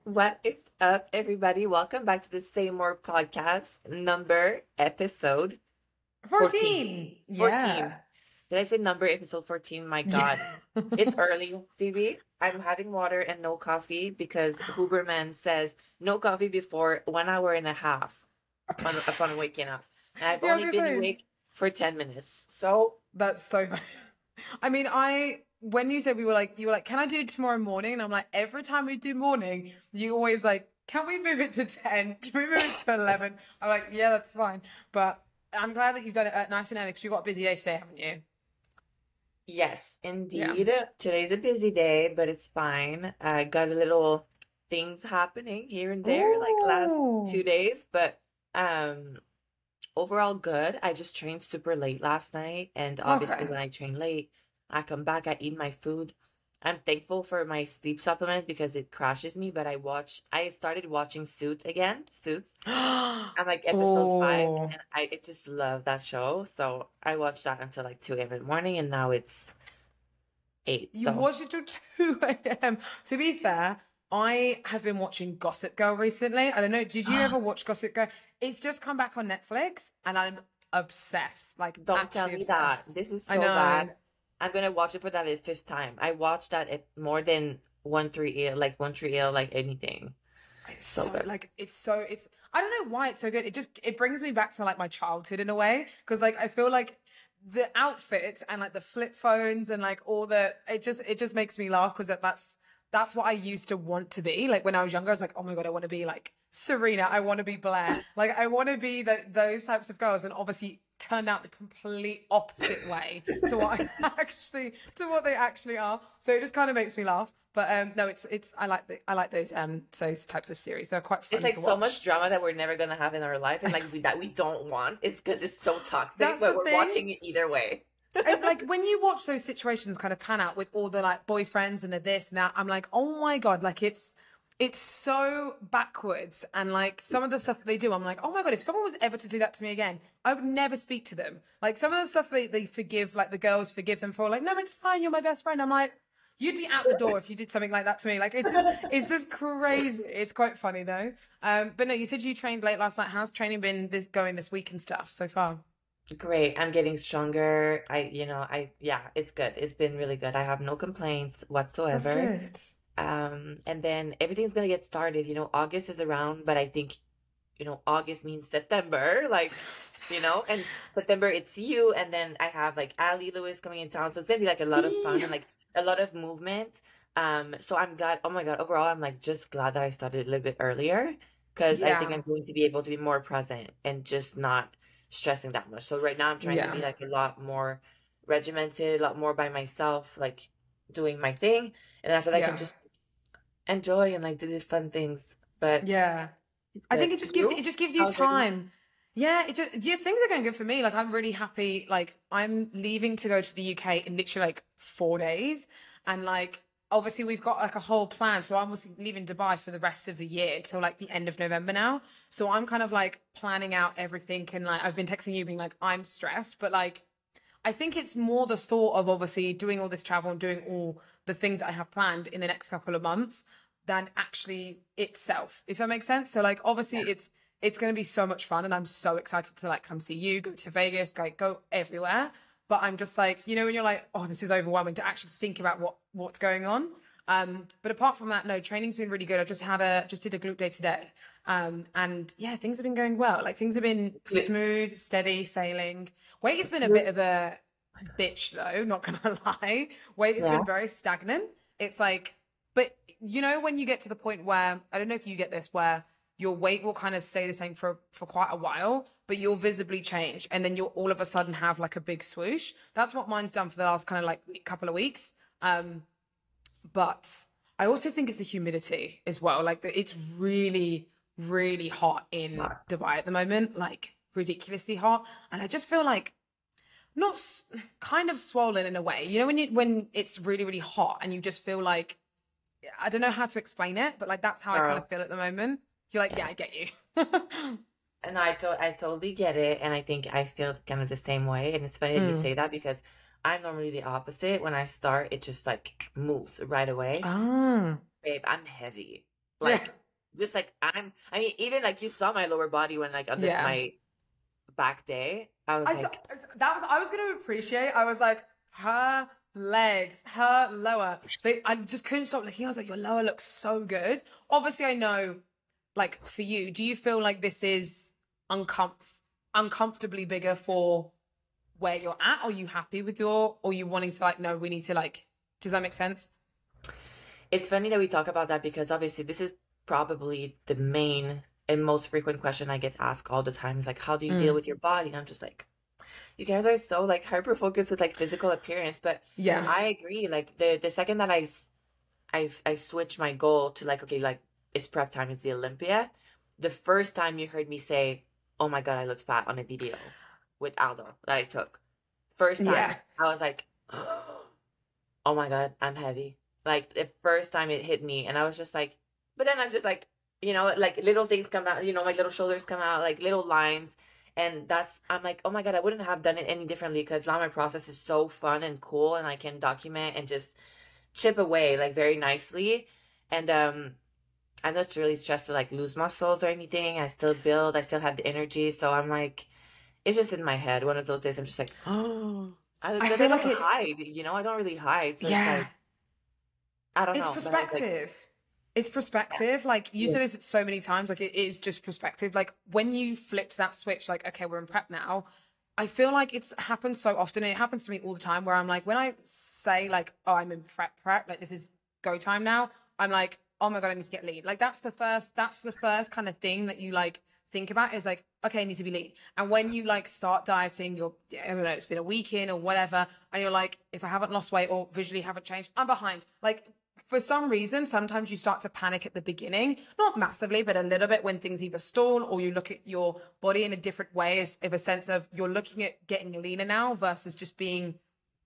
What is up, everybody? Welcome back to the Say More podcast, episode 14. 14. 14. Yeah. Did I say number episode 14? My Yeah. God. It's early, Phoebe. I'm having water and no coffee because Huberman says no coffee before 1 hour and a half upon waking up. And I've Yeah, I was only gonna been say awake for 10 minutes. So, that's so funny. I mean, I when you said you were like, can I do tomorrow morning? And I'm like, every time we do morning, you always like, can we move it to 10? Can we move it to 11? I'm like, yeah, that's fine. But I'm glad that you've done it nice and early because you've got a busy day today, haven't you? yes, Yeah. indeed. Today's a busy day, but it's fine. I got a little things happening here and there, like last Oh. 2 days, but um overall good. I just trained super late last night, and obviously Okay. when I train late, I come back, I eat my food. I'm thankful for my sleep supplement because it crashes me, but I started watching Suits again. Suits. I'm like episode 5, Oh. and I just love that show. So I watched that until like 2 a.m. in the morning, and now it's 8. You So watch it till 2 a.m. To be fair, I have been watching Gossip Girl recently. I don't know, did you ever watch Gossip Girl? It's just come back on Netflix and I'm obsessed, like don't tell actually me that. obsessed. This is I so know. bad. I'm gonna watch it for that fifth time. I watched that more than one three eel, like one tree eel, like anything. It's So so good. like it's I don't know why it's so good. It brings me back to like my childhood in a way because like I feel like the outfits and like the flip phones and like all the it just makes me laugh because that's what I used to want to be. Like when I was younger, I was like, oh my God, I want to be like Serena. I want to be Blair. Like I want to be those types of girls. And obviously turned out the complete opposite way to what I actually, to what they actually are. So it just kind of makes me laugh. But no, it's I like those types of series. They're quite It's fun like to so much watch. drama that we're never gonna have in our life, and like that we don't want. It's because it's so toxic, That's but the we're thing. watching it either way. Like when you watch those situations kind of pan out with all the like boyfriends and the this and that, I'm like, oh my God, like it's so backwards. And like some of the stuff that they do, I'm like, oh my God, if someone was ever to do that to me again, I would never speak to them. Like some of the stuff they forgive, like the girls forgive them for, like, no, it's fine, you're my best friend. I'm like, you'd be out the door if you did something like that to me. Like it's just crazy. It's quite funny though. But no, you said you trained late last night. How's training been going this week and stuff so far? Great. I'm getting stronger. Yeah, it's good. It's been really good. I have no complaints That's whatsoever. good. And then everything's gonna get started. August is around, but I think, August means September, like, and September it's you, and then I have like Ali Lewis coming in town, so it's gonna be like a lot of fun and Yeah. like a lot of movement. So I'm glad. Oh my God, overall, I'm like just glad that I started a little bit earlier because I think Yeah. I'm going to be able to be more present and just not stressing that much. So right now I'm trying to be Yeah. like a lot more regimented, a lot more by myself, like doing my thing, and after that I can Yeah. just enjoy and like do these fun things. But Yeah. it's I good. think it You? just gives you How's everything? time. Yeah, yeah, things are going good for me. Like I'm really happy. Like I'm leaving to go to the UK in literally like 4 days. And like obviously we've got like a whole plan. So I'm also leaving Dubai for the rest of the year until like the end of November now. So I'm kind of like planning out everything and like I've been texting you being like, I'm stressed, but like I think it's more the thought of obviously doing all this travel and doing all the things I have planned in the next couple of months than actually itself, if that makes sense. So like obviously it's going to be so much fun and I'm so excited to like come see you, go to Vegas, like go everywhere. But I'm just like, when you're like, oh, this is overwhelming to actually think about what's going on. But apart from that, no, training's been really good. I just did a glute day today. And yeah, things have been going well. Like things have been Good. smooth, steady sailing. Weight has been a bit Good. of a bitch though, not gonna lie. Weight has Yeah. been very stagnant. It's like, but when you get to the point where, I don't know if you get this, where your weight will kind of stay the same for quite a while, but you'll visibly change. And then you'll all of a sudden have like a big swoosh. That's what mine's done for the last kind of like couple of weeks. But I also think it's the humidity as well. Like it's really, really hot in Hot. Dubai at the moment, like ridiculously hot. And I just feel like not kind of swollen in a way. When it's really, really hot and you just feel like, I don't know how to explain it, but like that's how I kind Girl. of feel at the moment. You're like, yeah, Yeah. I get you. And I totally get it, and I think I feel kind of the same way. And it's funny that you Mm. say that because I'm normally the opposite. When I start, it just like moves right away. Ah, Babe, I'm heavy. Yeah. Like, just like I mean, even like you saw my lower body when like on Yeah. my back day, I was I saw like, that was I was gonna appreciate. I was like, her legs, her lower. I just couldn't stop looking. I was like, your lower looks so good. Obviously, I know, like for you, do you feel like this is uncomfortably bigger for where you're at? Are you happy with or you wanting to like, no, we need to like, does that make sense? it's funny that we talk about that because obviously this is probably the main and most frequent question I get asked all the time is like, how do you deal Mm. with your body? And I'm just like, you guys are so like hyper focused with like physical appearance, but Yeah. I agree. Like the second that I switched my goal to like, okay, like it's prep time, it's the Olympia. The first time you heard me say, oh my God, I look fat on a video with Aldo that I took. First Yeah. time, I was like, oh my God, I'm heavy. Like the first time it hit me, and I was just like, but then I'm just like, like little things come out, my little shoulders come out, like little lines. And I'm like, oh my God, I wouldn't have done it any differently because now my process is so fun and cool, and I can document and just chip away like very nicely. And I'm not really stressed to like lose muscles or anything. I still build, I still have the energy. So I'm like, it's just in my head. One of those days I'm just like, oh, I because I feel like don't it's hide, I don't really hide. So it's yeah. like, I don't It's know. But I was like, perspective. It's yeah. perspective. Like you Yeah. said this so many times, like it is just perspective. Like when you flipped that switch, like, okay, we're in prep now. I feel like it's happened so often. And it happens to me all the time where I'm like, when I say like, oh, I'm in prep, like this is go time now. I'm like, oh my God, I need to get lean. Like that's the first kind of thing that you like think about is like, okay, I need to be lean. And when you like start dieting, I don't know, it's been a week in or whatever. And you're like, if I haven't lost weight or visually haven't changed, I'm behind. Like for some reason, sometimes you start to panic at the beginning, not massively, but a little bit when things either stall or you look at your body in a different way as if a sense of you're looking at getting leaner now versus just being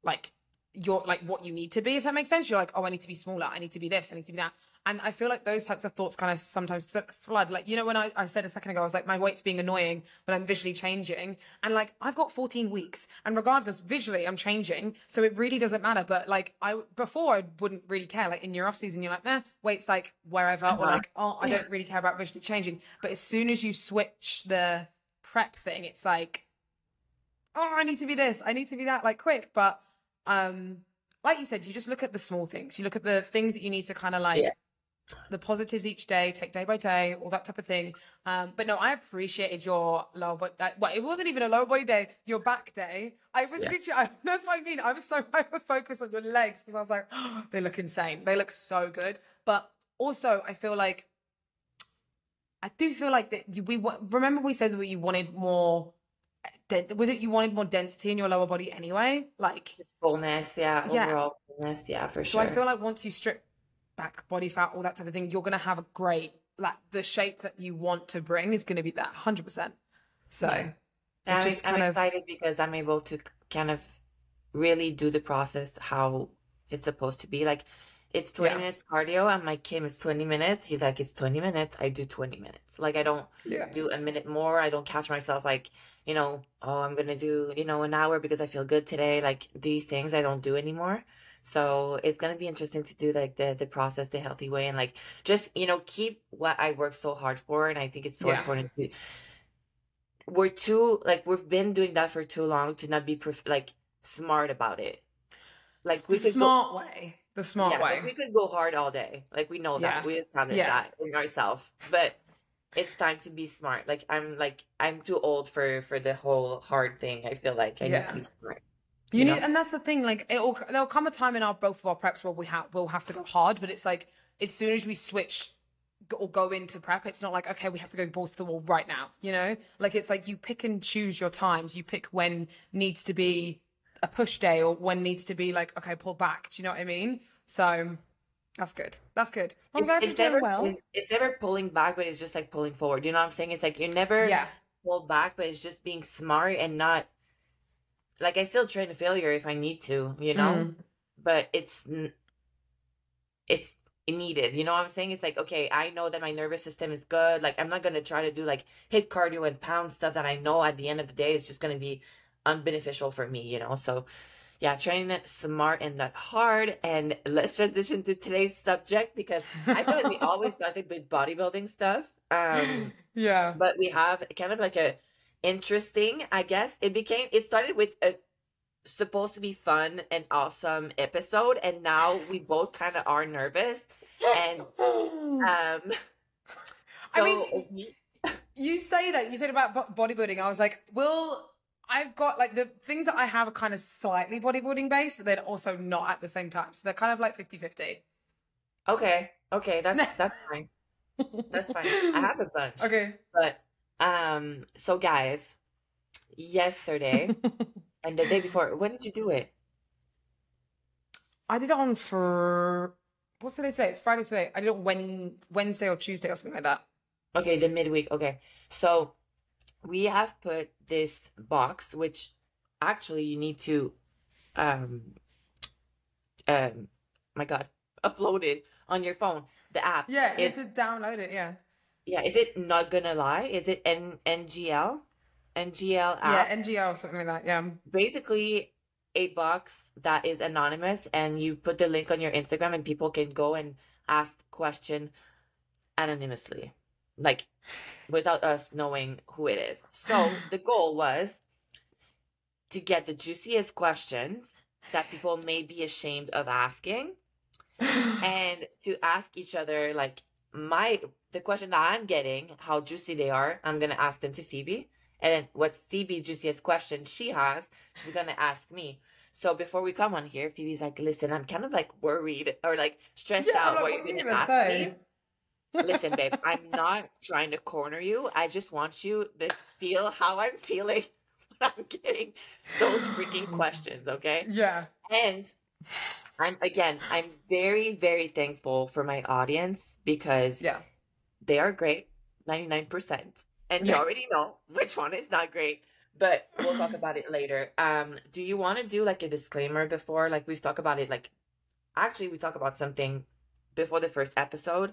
like you're like what you need to be, if that makes sense. You're like, oh, I need to be smaller, I need to be this, I need to be that. And I feel like those types of thoughts kind of sometimes flood. Like, when I said a second ago, I was like, my weight's being annoying, but I'm visually changing. And like, I've got 14 weeks and regardless, visually I'm changing. So it really doesn't matter. But like before I wouldn't really care. Like in your off season, you're like, weight's like wherever, or Uh-huh. like, oh, I don't really care about visually changing. But as soon as you switch the prep thing, it's like, oh, I need to be this, I need to be that, like quick. But like you said, you just look at the small things. You look at the things that you need to kind of like Yeah. the positives each day, take day by day, all that type of thing. But no, I appreciated your lower body. Well, it wasn't even a lower body day, your back day. I was literally, that's what I mean. I was so hyper focused on your legs because I was like, oh, they look insane. They look so good. But also, I do feel like that remember we said that you wanted more, was it you wanted more density in your lower body anyway? Like, Just fullness, yeah, yeah. overall fullness, yeah, for So I sure. feel like once you strip back body fat, all that type of thing, you're going to have a great, like the shape that you want to bring is going to be that 100%. So Yeah. it's And just I'm kind of, excited because I'm able to kind of really do the process how it's supposed to be. Like, it's 20 yeah, minutes cardio. I'm like, Kim, it's 20 minutes. He's like, it's 20 minutes. I do 20 minutes. Like, I don't yeah, do a minute more. I don't catch myself like, oh, I'm gonna do, an hour because I feel good today. Like, these things I don't do anymore. So it's gonna be interesting to do like the process the healthy way and like just, keep what I work so hard for. And I think it's so yeah. important to we've been doing that for too long to not be like smart about it. It's Like the we could go, smart way, the smart yeah, like way. we could go hard all day. Like we know that. Yeah, We established yeah, that in ourselves. But it's time to be smart. Like I'm too old for the whole hard thing. I feel like I need to yeah. be smart, You you need, know? and that's the thing. Like, there'll come a time in both of our preps where we'll have to go hard. But it's like as soon as we switch or go into prep, it's not like okay, we have to go balls to the wall right now. Like it's like you pick and choose your times. You pick when needs to be a push day or when needs to be like okay, pull back. Do you know what I mean? So that's good. That's good. I'm glad you're It's doing never well. it's never pulling back, but it's just like pulling forward. You know what I'm saying? It's like you never Yeah. pull back, but it's just being smart and not like I still train to failure if I need to. Mm. But it's needed. You know what I'm saying? It's like, okay, I know that my nervous system is good. Like I'm not gonna try to do like hit cardio and pound stuff that I know at the end of the day is just gonna be unbeneficial for me. So yeah, train smart and not hard. And let's transition to today's subject because I feel like we always started with bodybuilding stuff. Yeah. But we have kind of like a interesting, I guess. It started with a supposed to be fun and awesome episode, and now we both kind of are nervous. And um I mean, so we you say that, you said about bodybuilding. I was like, well, I've got like the things that I have are kind of slightly bodybuilding based, but they're also not at the same time. So they're kind of like 50-50. okay, that's fine. That's fine. I have a bunch. Okay. But so guys, yesterday and the day before, when did you do it? I did it on for, what's the day today? It's Friday today. I did it on Wednesday or Tuesday or something like that. Okay, the midweek. Okay. So we have put this box, which actually you need to um my God, upload it on your phone. The app. Yeah, you Is have to download it. Yeah. yeah, is it Not Gonna Lie? Is it NGL? NGL Yeah, app? NGO or something like that. Yeah. Basically a box that is anonymous, and you put the link on your Instagram and people can go and ask question anonymously. Like without us knowing who it is. So the goal was to get the juiciest questions that people may be ashamed of asking, and to ask each other like the question that I'm getting, how juicy they are, I'm gonna ask them to Phoebe. And then what Phoebe's juiciest question she has, she's gonna ask me. So before we come on here, Phoebe's like, listen, I'm kind of like worried or like stressed Yeah, I'm out like, what what you're are you gonna gonna ask say? me. Listen, babe, I'm not trying to corner you. I just want you to feel how I'm feeling when I'm getting those freaking questions, okay? Yeah. And I'm very, very thankful for my audience because Yeah. they are great, 99%. And you already know which one is not great, but we'll talk about it later. Do you want to do like a disclaimer before? Like we've talked about it, like actually we talked about something before the first episode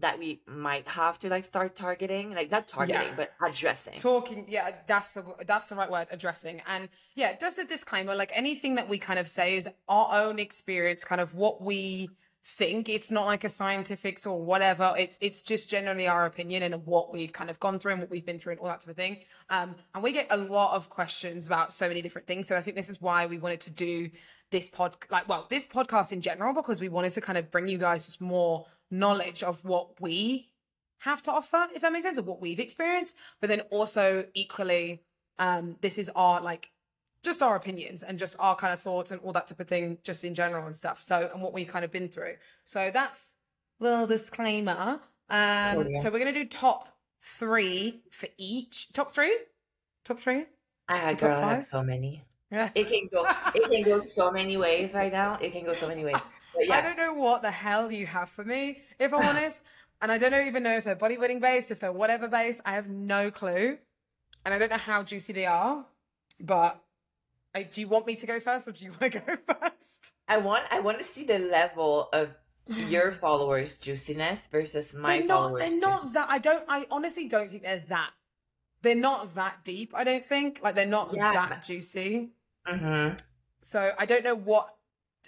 that we might have to like start targeting, like not targeting, Yeah. but addressing. Talking, yeah, that's the right word, addressing. And yeah, just a disclaimer, like anything that we kind of say is our own experience, kind of what we think. It's not like a scientific or whatever. It's just generally our opinion and what we've kind of gone through and what we've been through and all that sort of thing. And we get a lot of questions about so many different things. So I think this is why we wanted to do this this podcast in general, because we wanted to kind of bring you guys just more knowledge of what we have to offer, if that makes sense, of what we've experienced. But then also equally, this is our like just our opinions and just our kind of thoughts and all that type of thing, just in general and stuff. So, and what we've kind of been through. So that's a little disclaimer. So we're gonna do top three for each. Top three? Top three? Girl, I have so many. Yeah. It can go so many ways right now. It can go so many ways. But yeah. I don't know what the hell you have for me, if I'm honest. And I don't even know if they're bodybuilding based, if they're whatever based. I have no clue. And I don't know how juicy they are. But do you want me to go first or do you want to go first? I want to see the level of your followers' juiciness versus my followers. They're not that. I honestly don't think they're not that deep, I don't think. Like they're not that juicy. Mm-hmm. So I don't know what.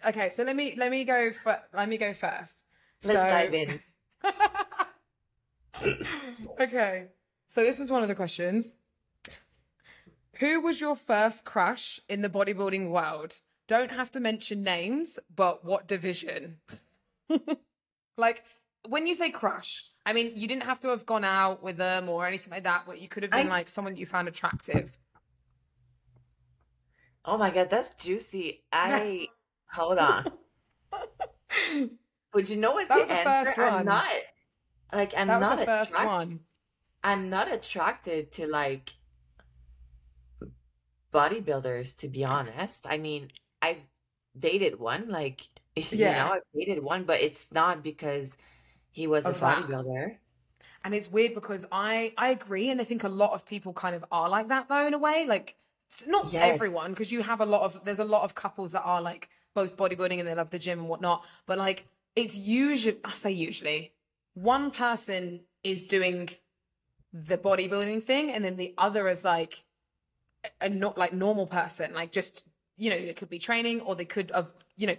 Okay, so let me go first. Let's dive in. Okay, so this is one of the questions. Who was your first crush in the bodybuilding world? Don't have to mention names, but what division? Like, when you say crush, I mean, you didn't have to have gone out with them or anything like that, but you could have been like someone you found attractive. Oh my God, that's juicy. Hold on. But you know what? That was the first one. I'm not That was the first one. I'm not attracted to like bodybuilders, to be honest. I mean, I've dated one, like I've dated one, but it's not because he was a bodybuilder. And it's weird because I agree, and I think a lot of people kind of are like that though, in a way. Like, not everyone, because you have there's a lot of couples that are like both bodybuilding and they love the gym and whatnot. But like, it's usually one person is doing the bodybuilding thing, and then the other is like a not like normal person, like just it could be training, or they could have,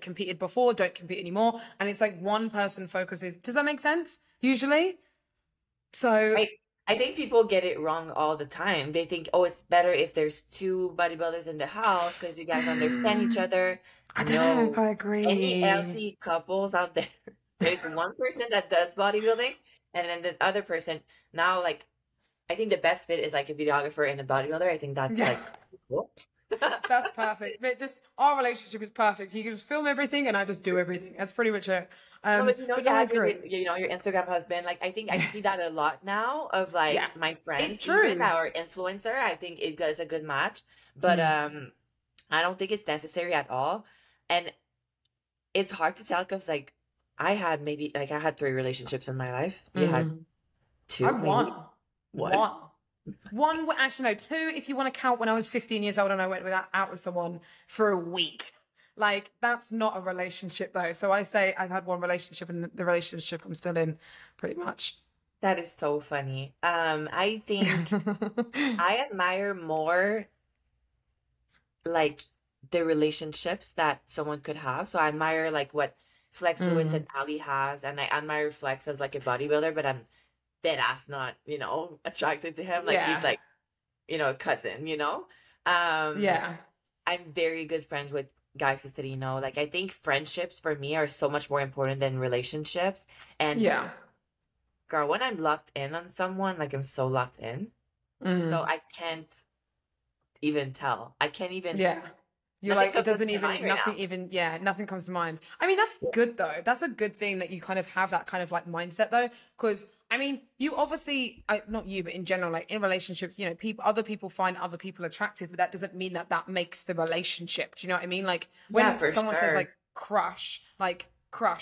competed before, don't compete anymore. And it's like one person focuses. Does that make sense? Usually. So I think people get it wrong all the time. They think, oh, it's better if there's two bodybuilders in the house because you guys understand each other. I don't know if No, I any agree. LC couples out there, there's one person that does bodybuilding, and then the other person. Now, like, I think the best fit is like a videographer and a bodybuilder. I think that's Yeah. like cool. That's perfect. But just our relationship is perfect. You can just film everything and I just do everything. That's pretty much it. No, but But you no, I have agree. your Instagram husband. Like, I think I see that a lot now of Yeah, like my it's friends, even true. our influencer. I think it's a good match, but Mm. I don't think it's necessary at all. And it's hard to tell because like I had three relationships in my life. You had Mm. I two, maybe won. one. One. One, actually, no, two, if you want to count when I was 15 years old and I went out with someone for a week. Like, that's not a relationship, though. So I say I've had one relationship, and the relationship I'm still in, pretty much. That is so funny. I think I admire more like the relationships that someone could have. So I admire like what Flex Lewis Mm. and Ali has, and I admire Flex as like a bodybuilder, but I'm dead ass not, attracted to him. Like he's Yeah. like, a cousin, Um, Yeah. I'm very good friends with guys that like I think friendships for me are so much more important than relationships. And Yeah. girl, when I'm locked in on someone, like I'm so locked in. So Mm. I can't even tell. I can't even Yeah. You're nothing like, it comes to doesn't my mind even, right now. nothing even, yeah, nothing comes to mind. I mean, that's good though. That's a good thing that you kind of have that kind of like mindset though. Because, I mean, you obviously, not you, but in general, like in relationships, other people find other people attractive, but that doesn't mean that that makes the relationship. Do you know what I mean? Like Yeah, when for someone says sure. crush,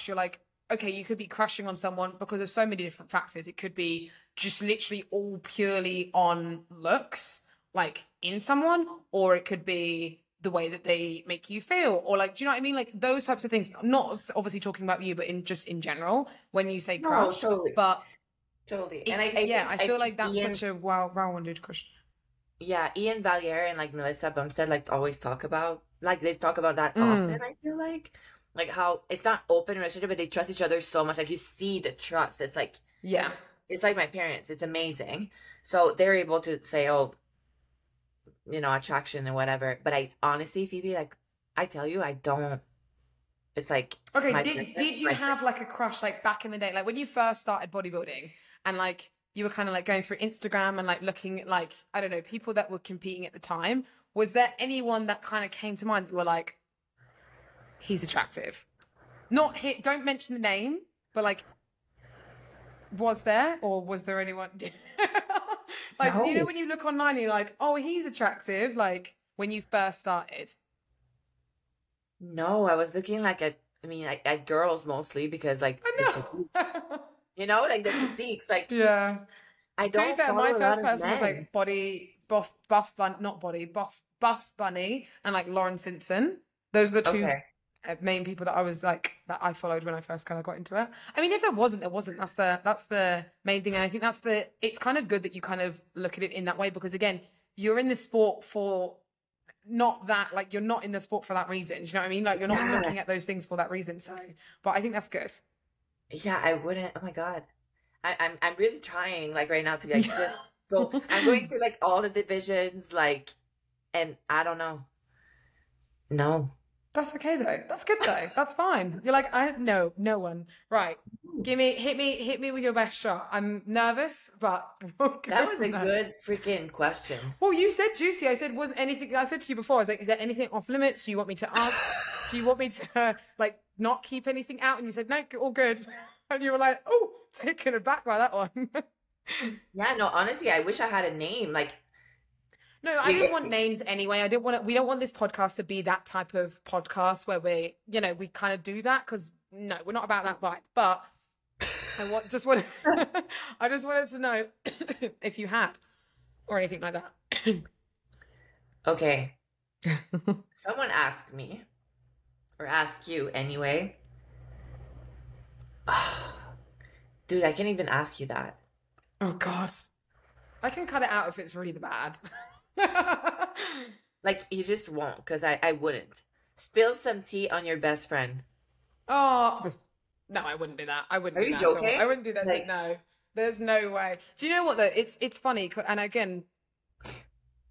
you're like, okay, you could be crushing on someone because of so many different factors. It could be just literally all purely on looks, like in someone, or it could be the way that they make you feel, or like, do you know what I mean? Like those types of things. Not obviously talking about you, but in general, when you say No, crush. totally. But Totally. And it, I I I feel think like that's such a well-rounded crush. Ian Valier and like Melissa Bumstead like always talk about like they talk about that often, Mm, I feel like how it's not open relationship, but they trust each other so much. Like you see the trust. yeah. It's like my parents. It's amazing. So they're able to say, oh, attraction and whatever. But I honestly, Phoebe, like I tell you, I don't. It's like Okay, my did person, you have like a crush like back in the day, like when you first started bodybuilding, and like you were kind of like going through Instagram and like looking at like, I don't know, people that were competing at the time? Was there anyone that kind of came to mind that you were like, he's attractive? Not hit. Don't mention the name, but like, was there, or was there anyone? Like, no. when you look online, you're like, oh, he's attractive. Like when you first started. No, I was looking like at girls mostly because like the I physique, know. like the physiques. Like Yeah. I To be don't fair, my follow a lot first of person was men. like body buff bun, not body buff bunny, and like Lauren Simpson. Those are the two Okay. main people that I was like that I followed when I first kind of got into it. I mean, if there wasn't, there wasn't. That's the main thing, and I think it's kind of good that you kind of look at it in that way, because again, you're in the sport for not that, like you're not in the sport for that reason. Do you know what I mean? Like you're not Yeah. looking at those things for that reason. So, but I think that's good. Yeah, I wouldn't. Oh my God. I'm really trying like right now to like Yeah. just go. I'm going through like all the divisions, like, and I don't know. No. That's okay though. That's good though. That's fine. You're like, no one. Right. Hit me with your best shot. I'm nervous, but we'll That go was a from there. good freaking question. Well, you said juicy. I said, was anything, I said to you before, I was like, is there anything off limits? Do you want me to ask? Do you want me to like not keep anything out? And you said, no, all good. And you were like, oh, taken aback by that one. Yeah, no, honestly, I wish I had a name. Like, No, I didn't want names anyway. I didn't want to, we don't want this podcast to be that type of podcast where we kind of do that, because no, we're not about that vibe. But just wanted, I just wanted to know if you had or anything like that. okay, someone asked me, or asked you anyway. Dude, I can't even ask you that. Oh God, I can cut it out if it's really bad. Like you just won't, because I wouldn't. Spill some tea on your best friend. Oh, no, I wouldn't do that. I wouldn't Are do you that at all. I joking? wouldn't do that. Like, No, there's no way. Do you know what though? It's funny, and again,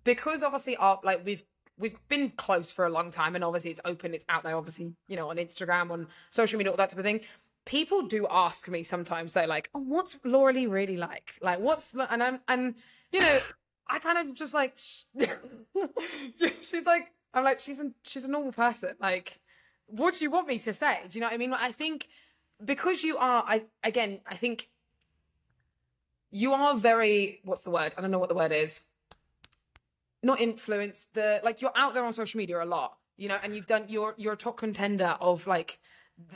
because obviously our like we've been close for a long time, and obviously it's open, it's out there, obviously, you know, on Instagram, on social media, all that type of thing. People do ask me sometimes, they're like, oh, what's Lauralie really like? Like, what's, and you know, I kind of just like, she's like, I'm like, she's a normal person. Like, what do you want me to say? Do you know what I mean? Like, I think because you are, I think you are very, what's the word? I don't know what the word is. Not influence, the like you're out there on social media a lot, you know, and you're a top contender of like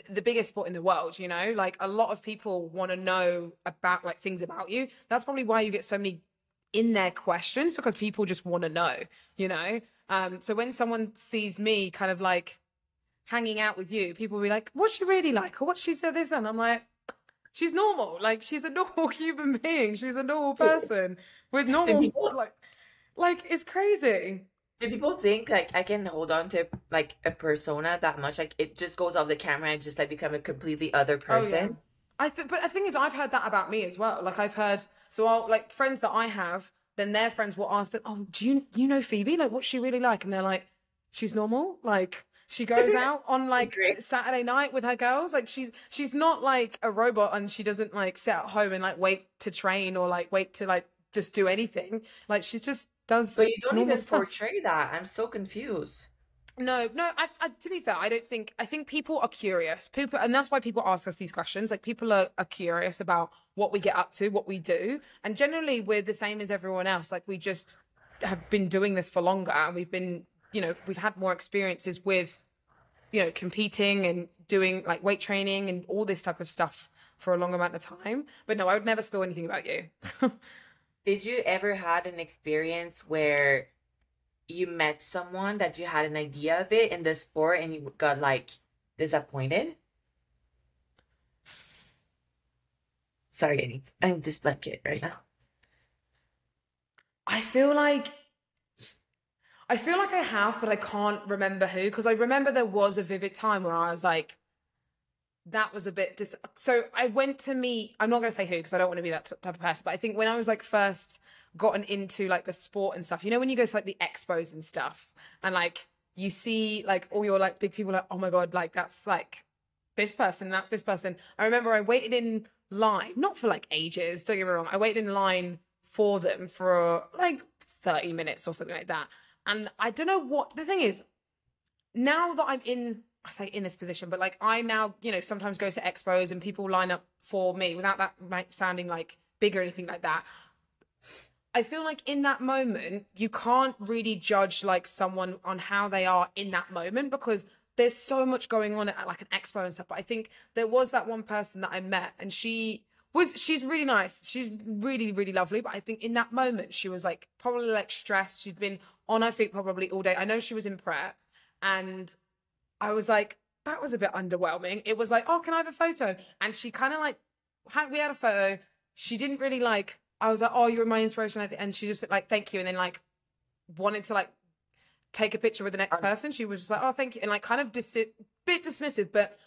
the biggest sport in the world, you know, like a lot of people want to know about like things about you. That's probably why you get so many in their questions, because people just want to know, you know. So when someone sees me kind of like hanging out with you, people will be like, what's she really like, or what's she said this, and I'm like, she's normal, like she's a normal human being, she's a normal person with do normal people like it's crazy. do people think like I can hold on to like a persona that much? Like it just goes off the camera and just like become a completely other Oh yeah. person? But the thing is, I've heard that about me as well. Like I've heard, so I'll like friends that I have, then their friends will ask them, "Oh, do you know Phoebe? Like, what's she really like?" And they're like, "She's normal. Like, she goes out on like Great. Saturday night with her girls. Like, she's not like a robot, and she doesn't like sit at home and like wait to train or like wait to like just do anything. Like, she just But does you don't normal even stuff." portray that. I'm so confused. No, no. To be fair, I don't think. I think people are curious. People, and that's why people ask us these questions. Like people are curious about what we get up to, what we do, and generally we're the same as everyone else. Like we just have been doing this for longer, and we've been, you know, we've had more experiences with, you know, competing and doing like weight training and all this type of stuff for a long amount of time. But no, I would never spill anything about you. Did you ever had an experience where you met someone that you had an idea of it in the sport and you got like disappointed? Sorry, I need this blanket right now. I feel like I feel like I have, but I can't remember who, because I remember there was a vivid time where I was like, that was a bit so I went to meet, I'm not going to say who because I don't want to be that type of person, but I think when I was like first gotten into like the sport and stuff, you know, when you go to like the expos and stuff and like you see like all your like big people like, oh my God, like that's like this person, that's this person. I remember I waited in line, not for like ages, don't get me wrong. I waited in line for them for like 30 minutes or something like that. And I don't know what the thing is, now that I'm in, I say in this position, but like I now, you know, sometimes go to expos and people line up for me without that like sounding like big or anything like that. I feel like in that moment, you can't really judge like someone on how they are in that moment because there's so much going on at like an expo and stuff. But I think there was that one person that I met and she's really nice. She's really, really lovely. But I think in that moment, she was like probably like stressed. She'd been on her feet probably all day. I know she was in prep and I was like, that was a bit underwhelming. It was like, oh, can I have a photo? And she kind of like, we had a photo. She didn't really like, I was like, oh, you're my inspiration. And she just like, thank you. And then like wanted to like take a picture with the next person. She was just like, oh, thank you. And like kind of bit dismissive, but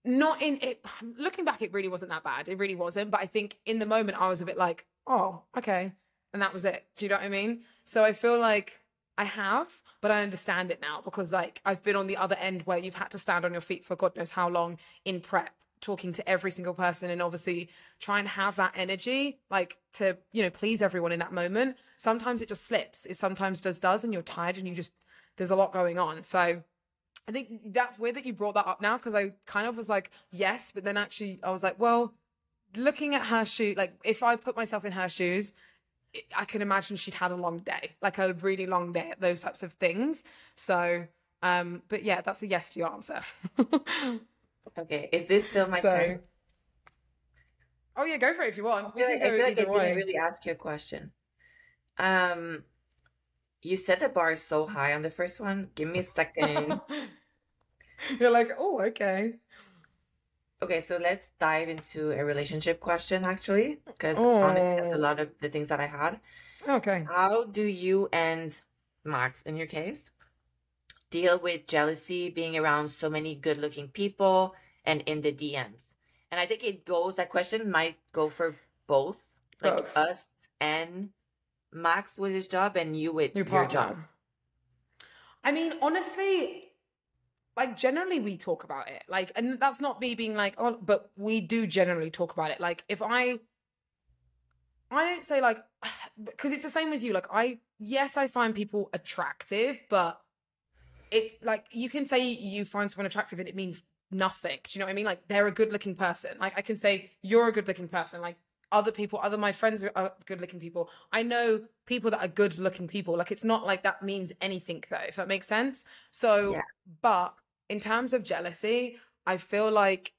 not in it. Looking back, it really wasn't that bad. It really wasn't. But I think in the moment I was a bit like, oh, okay. And that was it. Do you know what I mean? So I feel like I have, but I understand it now because like I've been on the other end where you've had to stand on your feet for God knows how long in prep, talking to every single person and obviously try and have that energy, like to, you know, please everyone in that moment. Sometimes it just slips. It sometimes just does and you're tired and there's a lot going on. So I think that's weird that you brought that up now because I kind of was like, yes, but then actually I was like, well, looking at her shoe, like if I put myself in her shoes, I can imagine she'd had a long day, like a really long day at those types of things. So, but yeah, that's a yes to your answer. Okay, is this still my So, turn? oh yeah, go for it if you want. We can I go feel like I either didn't way. really ask you a question. Um, you set the bar so high on the first one. Give me a second. You're like, oh, okay. Okay, so let's dive into a relationship question actually, because honestly, that's a Oh, lot of the things that I had. okay. How do you and Max in your case, deal with jealousy being around so many good looking people and in the DMs? And I think that question might go for both, like Both. us and Max with his job and you with Your your job. partner. I mean, honestly, like generally we talk about it. Like, and that's not me being like, oh, but we do generally talk about it. Like if I don't say like, because it's the same as you. Like yes, I find people attractive, but it like you can say you find someone attractive and it means nothing. Do you know what I mean? Like they're a good looking person. Like I can say you're a good looking person. Like other my friends are good looking people. I know people that are good looking people. Like it's not like that means anything though, if that makes sense. So, Yeah. but in terms of jealousy, I feel like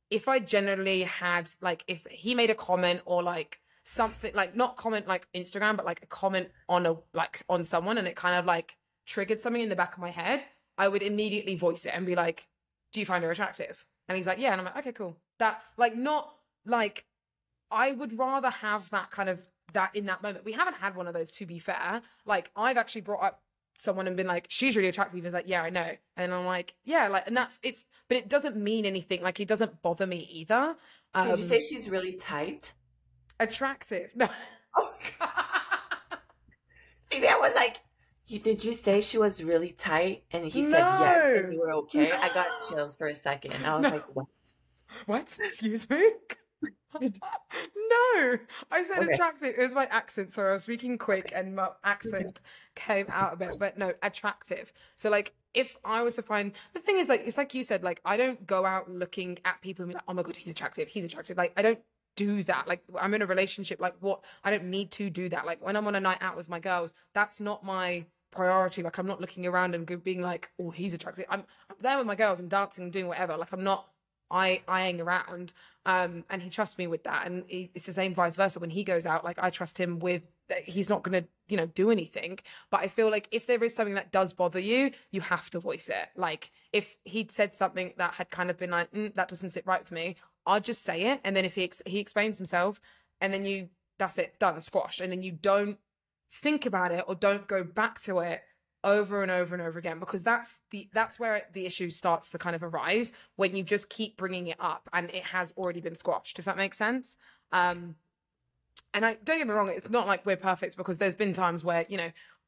if I generally had like if he made a comment or like something like not comment like Instagram, but like a comment on someone and it kind of like triggered something in the back of my head, I would immediately voice it and be like, do you find her attractive? And he's like, yeah. And I'm like, okay, cool. That like not like I would rather have that kind of that in that moment. We haven't had one of those, to be fair. Like I've actually brought up someone and been like, she's really attractive. He's like, yeah, I know. And I'm like, yeah, like, and that's it's, but it doesn't mean anything. Like it doesn't bother me either. Did you say she's really tight? Attractive? No. Oh God. Maybe I was like, did you say she was really tight? And he said yes, and you were okay. I got chills for a second. I was like, what? What? Excuse me? No, I said Okay. attractive. It was my accent, so I was speaking quick and my accent came out a bit. But no, attractive. So like, if I was to find the thing is like, it's like you said, like I don't go out looking at people and be like, oh my god, he's attractive, he's attractive. Like I don't do that. Like I'm in a relationship. Like what? I don't need to do that. Like when I'm on a night out with my girls, that's not my priority. Like I'm not looking around and being like, oh, he's attractive. I'm there with my girls. I'm dancing, I'm doing whatever. Like I'm not eyeing around. And he trusts me with that. And it's the same vice versa. When he goes out, like I trust him with, he's not going to, do anything. But I feel like if there is something that does bother you, you have to voice it. Like if he'd said something that had kind of been like, that doesn't sit right for me, I'll just say it. And then if he explains himself and then that's it, done, squash. And then you don't think about it or don't go back to it over and over and over again, because that's where the issue starts to kind of arise, when you just keep bringing it up and it has already been squashed, if that makes sense. And I don't get me wrong, it's not like we're perfect, because there's been times where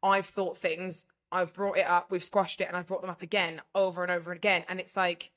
I've thought things, I've brought it up, we've squashed it, and I've brought them up again over and over again, and it's like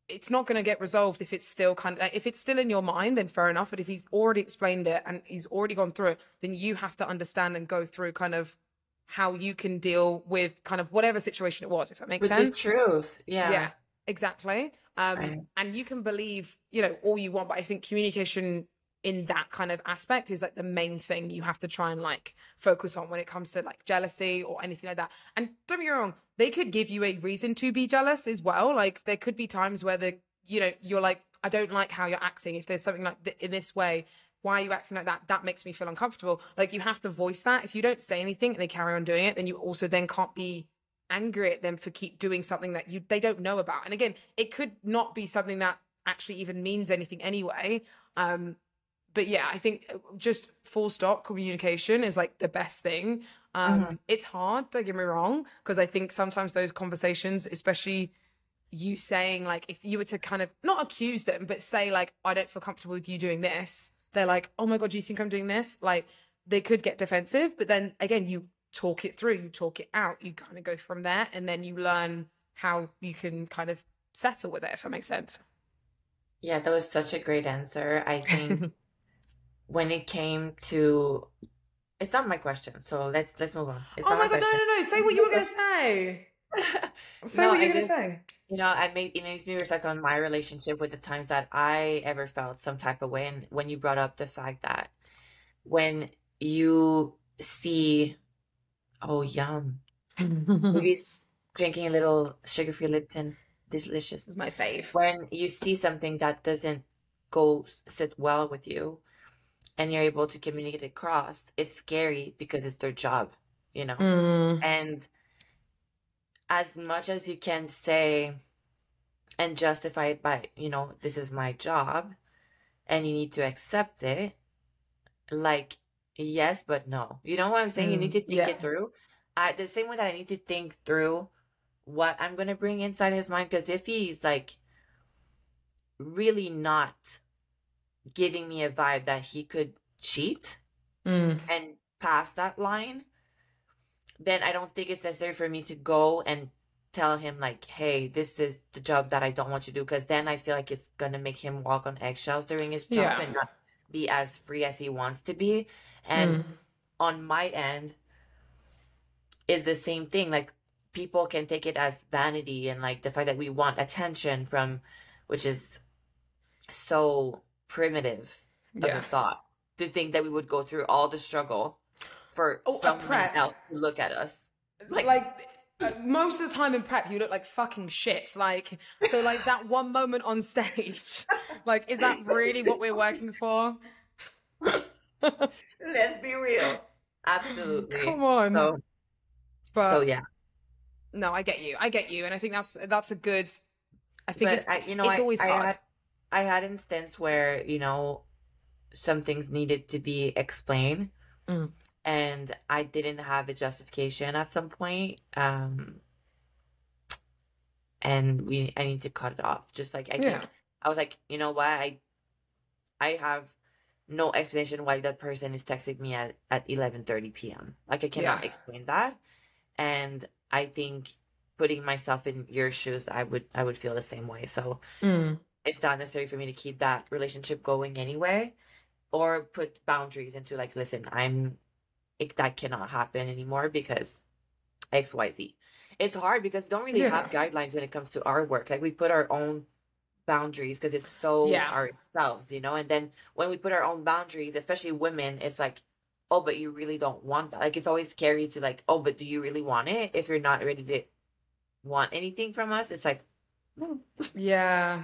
it's not going to get resolved if it's still if it's still in your mind, then fair enough. But if he's already explained it and he's already gone through it, then you have to understand and go through kind of how you can deal with kind of whatever situation it was, if that makes sense. The truth. Yeah, exactly. right. And you can believe all you want, but I think communication in that kind of aspect is like the main thing you have to try and like focus on when it comes to like jealousy or anything like that. And don't get me wrong, they could give you a reason to be jealous as well. Like there could be times where you're like, I don't like how you're acting. If there's something like in this way, why are you acting like that? That makes me feel uncomfortable. Like you have to voice that. If you don't say anything and they carry on doing it, then you also then can't be angry at them for keep doing something that they don't know about. And again, it could not be something that actually even means anything anyway. But yeah, I think just full stop communication is like the best thing. It's hard, don't get me wrong, because I think sometimes those conversations, especially you saying like, if you were to kind of not accuse them, but say like, I don't feel comfortable with you doing this, they're like, oh my God, do you think I'm doing this? Like they could get defensive, but then again, you talk it through, you talk it out, you kind of go from there, and then you learn how you can kind of settle with it, if that makes sense. Yeah, that was such a great answer. I think when it came to, it's not my question, so let's move on. It's Oh not my my God, no. Say what you were going to say. Say No, what I you're going to just, say. it makes me reflect on my relationship with the times that I ever felt some type of way. And when you brought up the fact that when you see, oh, yum, maybe drinking a little sugar-free Lipton, delicious. This is my fave. When you see something that doesn't sit well with you and you're able to communicate across, it's scary because it's their job, And as much as you can say and justify it by, this is my job and you need to accept it, like, yes, but no. You know what I'm saying? You need to think Yeah. it through. the same way that I need to think through what I'm gonna bring inside his mind. Because if he's like really not giving me a vibe that he could cheat Mm. and pass that line, then I don't think it's necessary for me to go and tell him like, hey, this is the job that I don't want to do, because then I feel like it's gonna make him walk on eggshells during his job Yeah. and not be as free as he wants to be. And Mm. on my end is the same thing. Like people can take it as vanity and like the fact that we want attention from, which is so primitive of a Yeah. thought to think that we would go through all the struggle for Oh, a someone prep. else to look at us. Like, Like most of the time in prep, you look like fucking shit. Like, so like that one moment on stage, like, is that really what we're working for? let's be real. Absolutely. Come on. So, so But yeah. no, I get you. I get you. And I think that's a good, I think But I, it's always hard. I had instance where, some things needed to be explained Mm. and I didn't have a justification at some point. And I need to cut it off. Just like I Yeah. think I was like, you know what? I have no explanation why that person is texting me at 11:30 p.m. Like I Yeah. cannot explain that. And I think putting myself in your shoes, I would feel the same way. So Mm. it's not necessary for me to keep that relationship going anyway, or put boundaries into like, listen, that cannot happen anymore because XYZ. It's hard because we don't really Yeah. have guidelines when it comes to our work. Like we put our own boundaries because it's so Yeah. ourselves, and then when we put our own boundaries, especially women, it's like, oh, but you really don't want that. Like it's always scary to like, oh, but do you really want it? If you're not ready to want anything from us, it's like, Yeah.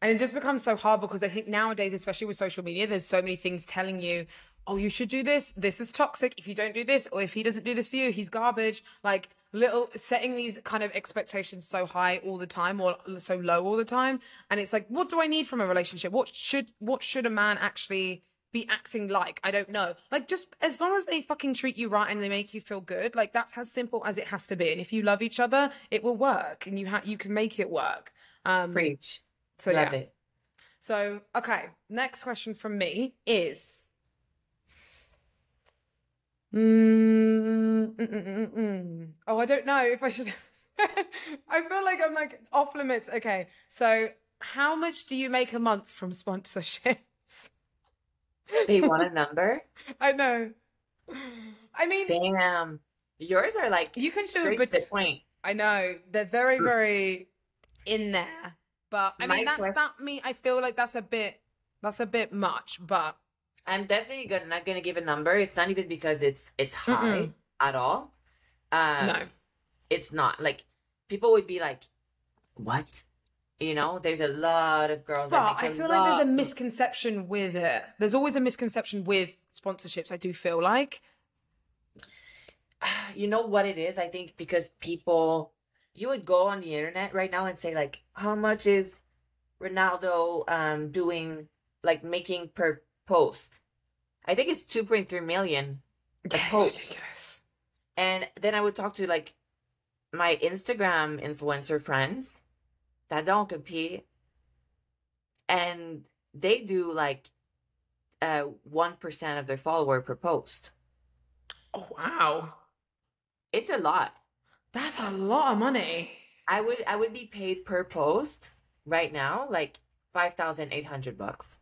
And it just becomes so hard because I think nowadays, especially with social media, there's so many things telling you, oh, you should do this. This is toxic. If you don't do this, or if he doesn't do this for you, he's garbage. Like little setting these kind of expectations so high all the time or so low all the time. And it's like, what do I need from a relationship? What should a man actually be acting like? I don't know. Like just as long as they fucking treat you right and they make you feel good, like that's as simple as it has to be. And if you love each other, it will work and you can make it work. preach. So Love yeah. it. So, okay, next question from me is oh, I don't know if I should I feel like I'm like off limits. Okay. So, how much do you make a month from sponsorships? They want a number? I know. I mean, Damn. Yours are like you can do it, straight to but the point. I know they're very, very in there. But I mean, My that's question, that me. I feel like that's a bit much. But I'm definitely not gonna give a number. It's not even because it's high mm-mm, at all. no. It's not like people would be like, "What?" There's a lot of girls that But make I a feel like there's a lot. misconception with it. There's always a misconception with sponsorships, I do feel like. You know what it is? I think because you would go on the internet right now and say like, how much is Ronaldo doing, like making per post? I think it's 2.3 million a Yeah, it's post. ridiculous. And then I would talk to like my Instagram influencer friends that don't compete, and they do like 1% of their follower per post. Oh, wow. It's a lot. That's a lot of money. I would be paid per post right now like $5,800,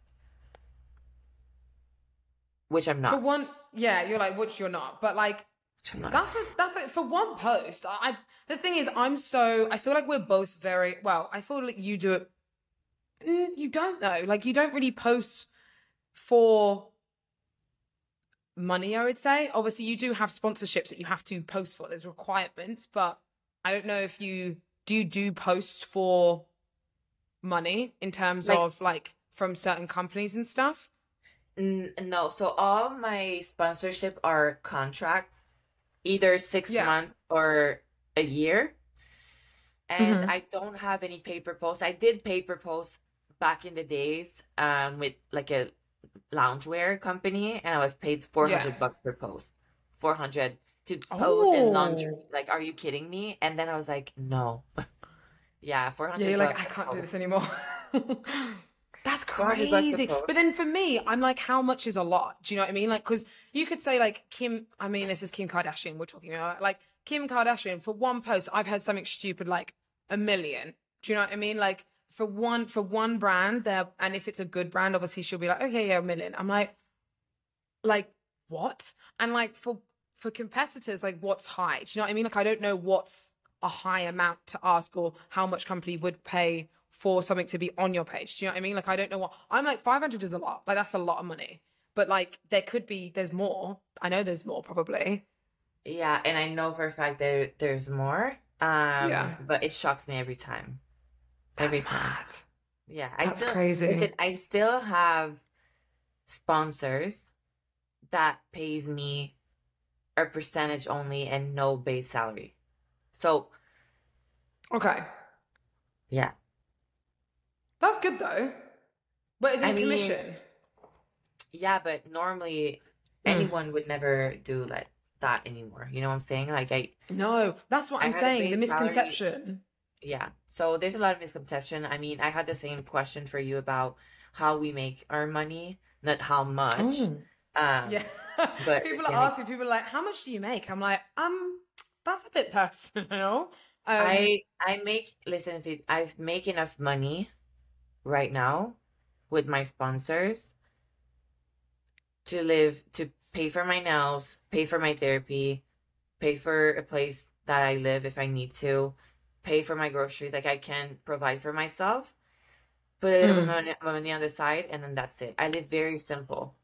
which I'm For not. one, yeah, you're like, which you're not. But like, Which I'm not. that's it for one post. The thing is, I feel like we're both very, well, I feel like you do it. You don't though. Like, you don't really post for money, I would say. Obviously, you do have sponsorships that you have to post for. There's requirements, but I don't know if you do posts for money in terms Like, of like from certain companies and stuff. no. So all my sponsorship are contracts, either six Yeah. months or a year. And Hmm. I don't have any paper posts. I did paper posts back in the days, with like a loungewear company, and I was paid Yeah. $400 per post. 400. to pose in lingerie. Oh, Like, are you kidding me? And then I was like, no. Yeah, yeah, 400 you're like, bucks I a can't do this post. anymore. That's 400 bucks a crazy. But post. then for me, I'm like, how much is a lot? Do you know what I mean? Like, because you could say like Kim, I mean, this is Kim Kardashian we're talking about. Like Kim Kardashian, for one post, I've heard something stupid like 1 million. Do you know what I mean? Like for one brand there, and if it's a good brand, obviously she'll be like, okay, yeah, 1 million. I'm like what? And like for competitors, like what's high? Do you know what I mean? Like I don't know what's a high amount to ask or how much company would pay for something to be on your page. Do you know what I mean? Like I don't know what I'm like 500 is a lot. Like that's a lot of money. But like there's more. I know there's more probably. Yeah, and I know for a fact that there's more. Yeah. But it shocks me every time. Every That's time. mad. Yeah, That's listen, crazy. I still have sponsors that pays me a percentage only and no base salary. So, Okay. yeah. That's good though. But is I it mean, commission? yeah, but normally Mm. anyone would never do like that anymore. You know what I'm saying? Like No, that's what I I'm had a saying. The base salary. misconception. Yeah. So there's a lot of misconception. I mean, I had the same question for you about how we make our money, not how much. Oh. Yeah. Um, but People are listen, asking, people are like, how much do you make? I'm like, that's a bit personal. I make, listen, Phoebe, I make enough money right now with my sponsors to live, to pay for my nails, pay for my therapy, pay for a place that I live if I need to, pay for my groceries. Like I can provide for myself, put a little bit of Mm. money on the side, and then that's it. I live very simple,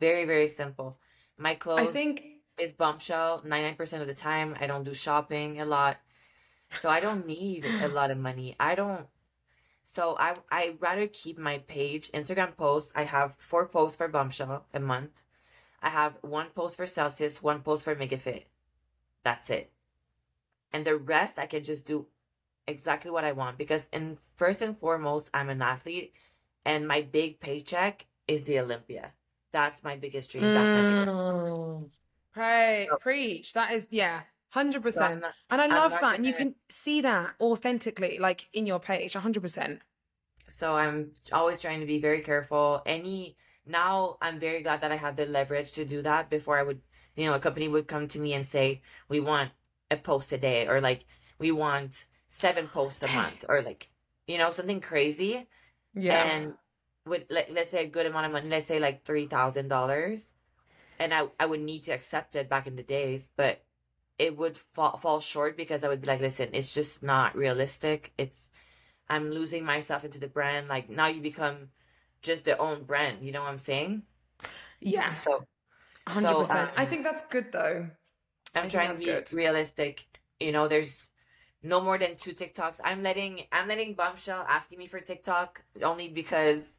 very, very simple. My I clothes think, is bombshell 99% of the time. I don't do shopping a lot. So I don't need a lot of money. I don't. So I rather keep my page, Instagram posts. I have 4 posts for bombshell a month. I have 1 post for Celsius, 1 post for MegaFit. That's it. And the rest I can just do exactly what I want because in first and foremost, I'm an athlete and my big paycheck is the Olympia. That's my biggest dream. That's my biggest. mm, pray, So preach. That is, yeah, so 100%. And I I'm love not that. And you gonna can see that authentically, like in your page, 100%. so I'm always trying to be very careful. Now I'm very glad that I have the leverage to do that before I would, a company would come to me and say, we want a post a day or like we want 7 posts a Dang. month or like, something crazy. Yeah. And with let's say a good amount of money, let's say like $3,000, and I would need to accept it back in the days, but it would fall short because I would be like, listen, it's just not realistic. I'm losing myself into the brand. Like now you become just the own brand. You know what I'm saying? Yeah, So so 100%. I think that's good though. I'm I think trying to that's be good. realistic. There's no more than 2 TikToks. I'm letting Bombshell asking me for TikTok only because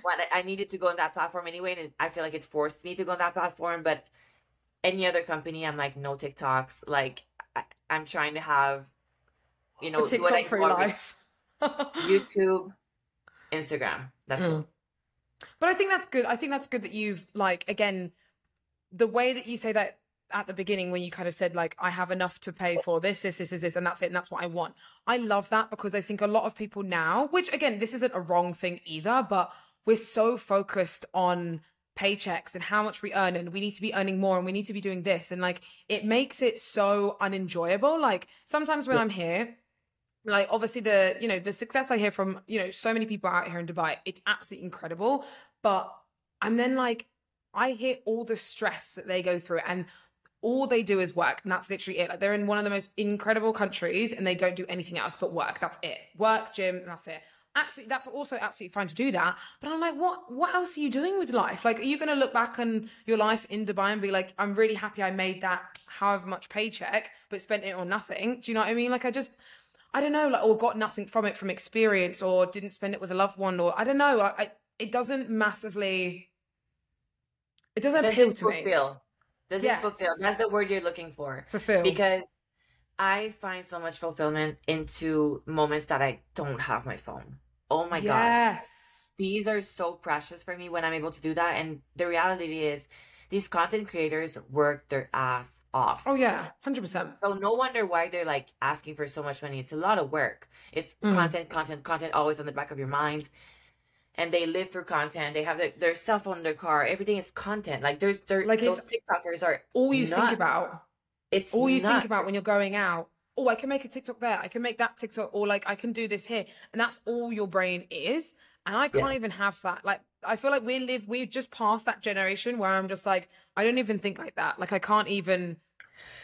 what I needed to go on that platform anyway, and I feel like it's forced me to go on that platform. But any other company, I'm like, no TikToks. Like I'm trying to have, A do what TikTok I do free already. life. YouTube, Instagram. That's it. Mm. But I think that's good. I think that's good that you've like again the way that you say that at the beginning when you kind of said like I have enough to pay for this, and that's it, and that's what I want. I love that because I think a lot of people now, which again, this isn't a wrong thing either, but we're so focused on paychecks and how much we earn and we need to be earning more and we need to be doing this and like it makes it so unenjoyable. Like sometimes when Yeah. I'm here, like obviously the success I hear from so many people out here in Dubai, it's absolutely incredible, but I'm then like I hear all the stress that they go through and all they do is work and that's literally it. Like they're in one of the most incredible countries and they don't do anything else but work. That's it. Work, gym, and that's it. Absolutely, that's also absolutely fine to do that, but I'm like, what else are you doing with life? Like, are you going to look back on your life in Dubai and be like, I'm really happy I made that however much paycheck but spent it on nothing? Do you know what I mean? Like I don't know, like, or got nothing from it from experience, or didn't spend it with a loved one, or I don't know. It doesn't massively, it doesn't appeal Doesn't to me. fulfill. Doesn't fulfill. Yes, That's the word you're looking for. fulfill. Because I find so much fulfillment into moments that I don't have my phone. Oh my God. Yes. These are so precious for me when I'm able to do that. And the reality is, these content creators work their ass off. Oh yeah, 100%. So no wonder why they're like asking for so much money. It's a lot of work. It's content, content, content always on the back of your mind. And they live through content. They have their cell phone in their car. Everything is content. Like those It's TikTokers are all you think nuts. about. It's all you think nuts. about when you're going out. Oh, I can make a TikTok there. I can make that TikTok, or like I can do this here, and that's all your brain is. And I can't even have that. Like I feel like we've just passed that generation where I'm just like, I don't even think like that. Like I can't even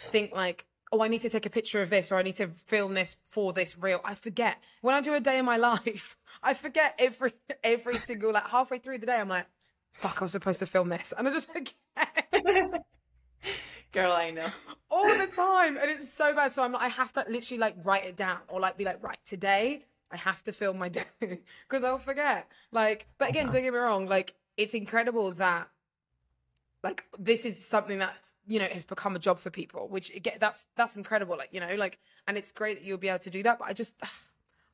think like, oh, I need to take a picture of this, or I need to film this for this reel. I forget. When I do a day in my life, I forget every single, like halfway through the day, I'm like, fuck, I was supposed to film this. And I just forget. Girl, I know. All the time. And it's so bad. So I'm like, I have to literally like write it down, or like be like, right, today I have to film my day because I'll forget. Like, but again, don't get me wrong. Like, it's incredible that like this is something that, you know, has become a job for people, which again, that's incredible. Like, you know, like, and it's great that you'll be able to do that. But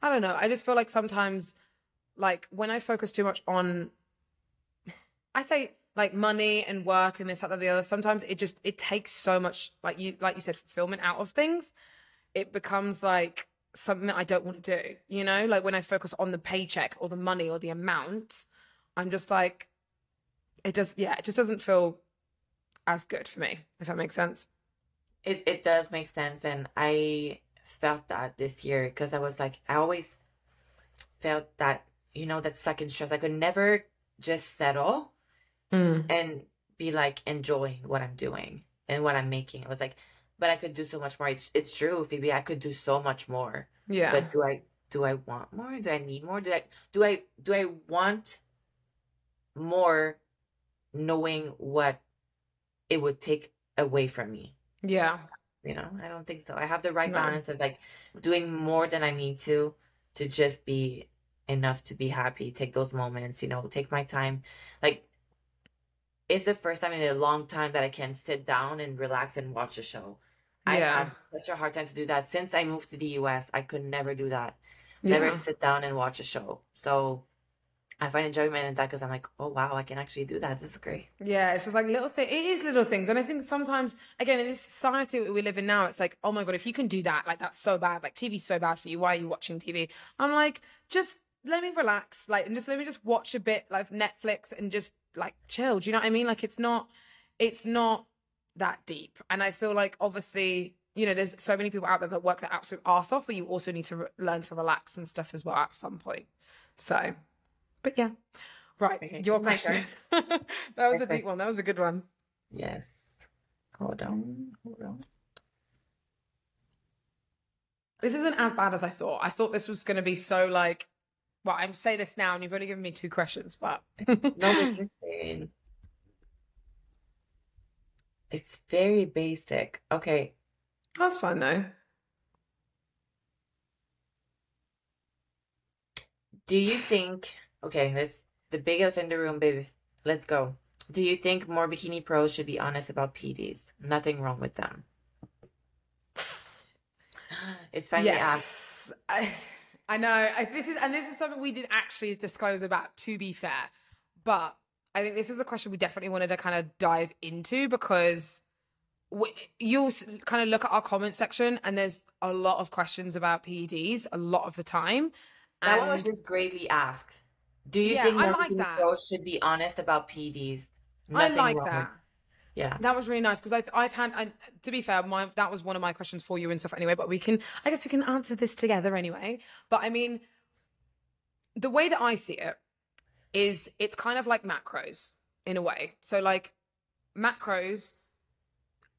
I don't know. I just feel like sometimes, like when I focus too much on, I say like money and work and this, that, and the other, sometimes it takes so much, like you said, fulfillment out of things. It becomes like something that I don't want to do, you know, like when I focus on the paycheck or the money or the amount, I'm just like, it just doesn't feel as good for me, if that makes sense. It does make sense. And I felt that this year because I was like, I always felt that, you know, that second stress. I could never just settle and be like enjoying what I'm doing and what I'm making. I was like, but I could do so much more. It's true, Phoebe. I could do so much more. Yeah. But do I want more? Do I need more? Do I want more knowing what it would take away from me? Yeah. You know, I don't think so. I have the right balance of like doing more than I need to just be enough to be happy, take those moments, you know, take my time. Like, it's the first time in a long time that I can sit down and relax and watch a show. I've had such a hard time to do that. Since I moved to the US, I could never do that. Never sit down and watch a show. So I find enjoyment in that because I'm like, oh, wow, I can actually do that. This is great. Yeah, it's just like little things. It is little things. And I think sometimes, again, in this society we live in now, it's like, oh my God, if you can do that, like that's so bad. Like TV's so bad for you. Why are you watching TV? I'm like, just let me relax. Like, and just let me just watch a bit like Netflix and just like chill. Do you know what I mean? Like it's not that deep. And I feel like obviously, you know, there's so many people out there that work their absolute arse off, but you also need to learn to relax and stuff as well at some point. So, but yeah. Right, okay. Your question. That was a deep one. That was a good one. Yes. Hold on. This isn't as bad as I thought. I thought this was going to be so like, well, I'm say this now and you've only given me 2 questions, but. No, it's very basic. Okay. That's fine though. Do you think, okay, let's, the big elephant in the room, baby. Let's go. Do you think more bikini pros should be honest about PDs? Nothing wrong with them. It's finally asked. I know. This is something we didn't actually disclose about, to be fair. But I think this is a question we definitely wanted to kind of dive into because you'll kind of look at our comment section and there's a lot of questions about PEDs a lot of the time. That one was just gravely asked. Do you think more bikini pros should be honest about PEDs? Nothing I like that. Yeah, that was really nice because I've had, to be fair, that was one of my questions for you and stuff anyway. But I guess we can answer this together anyway. But I mean, the way that I see it is it's kind of like macros in a way. So like macros,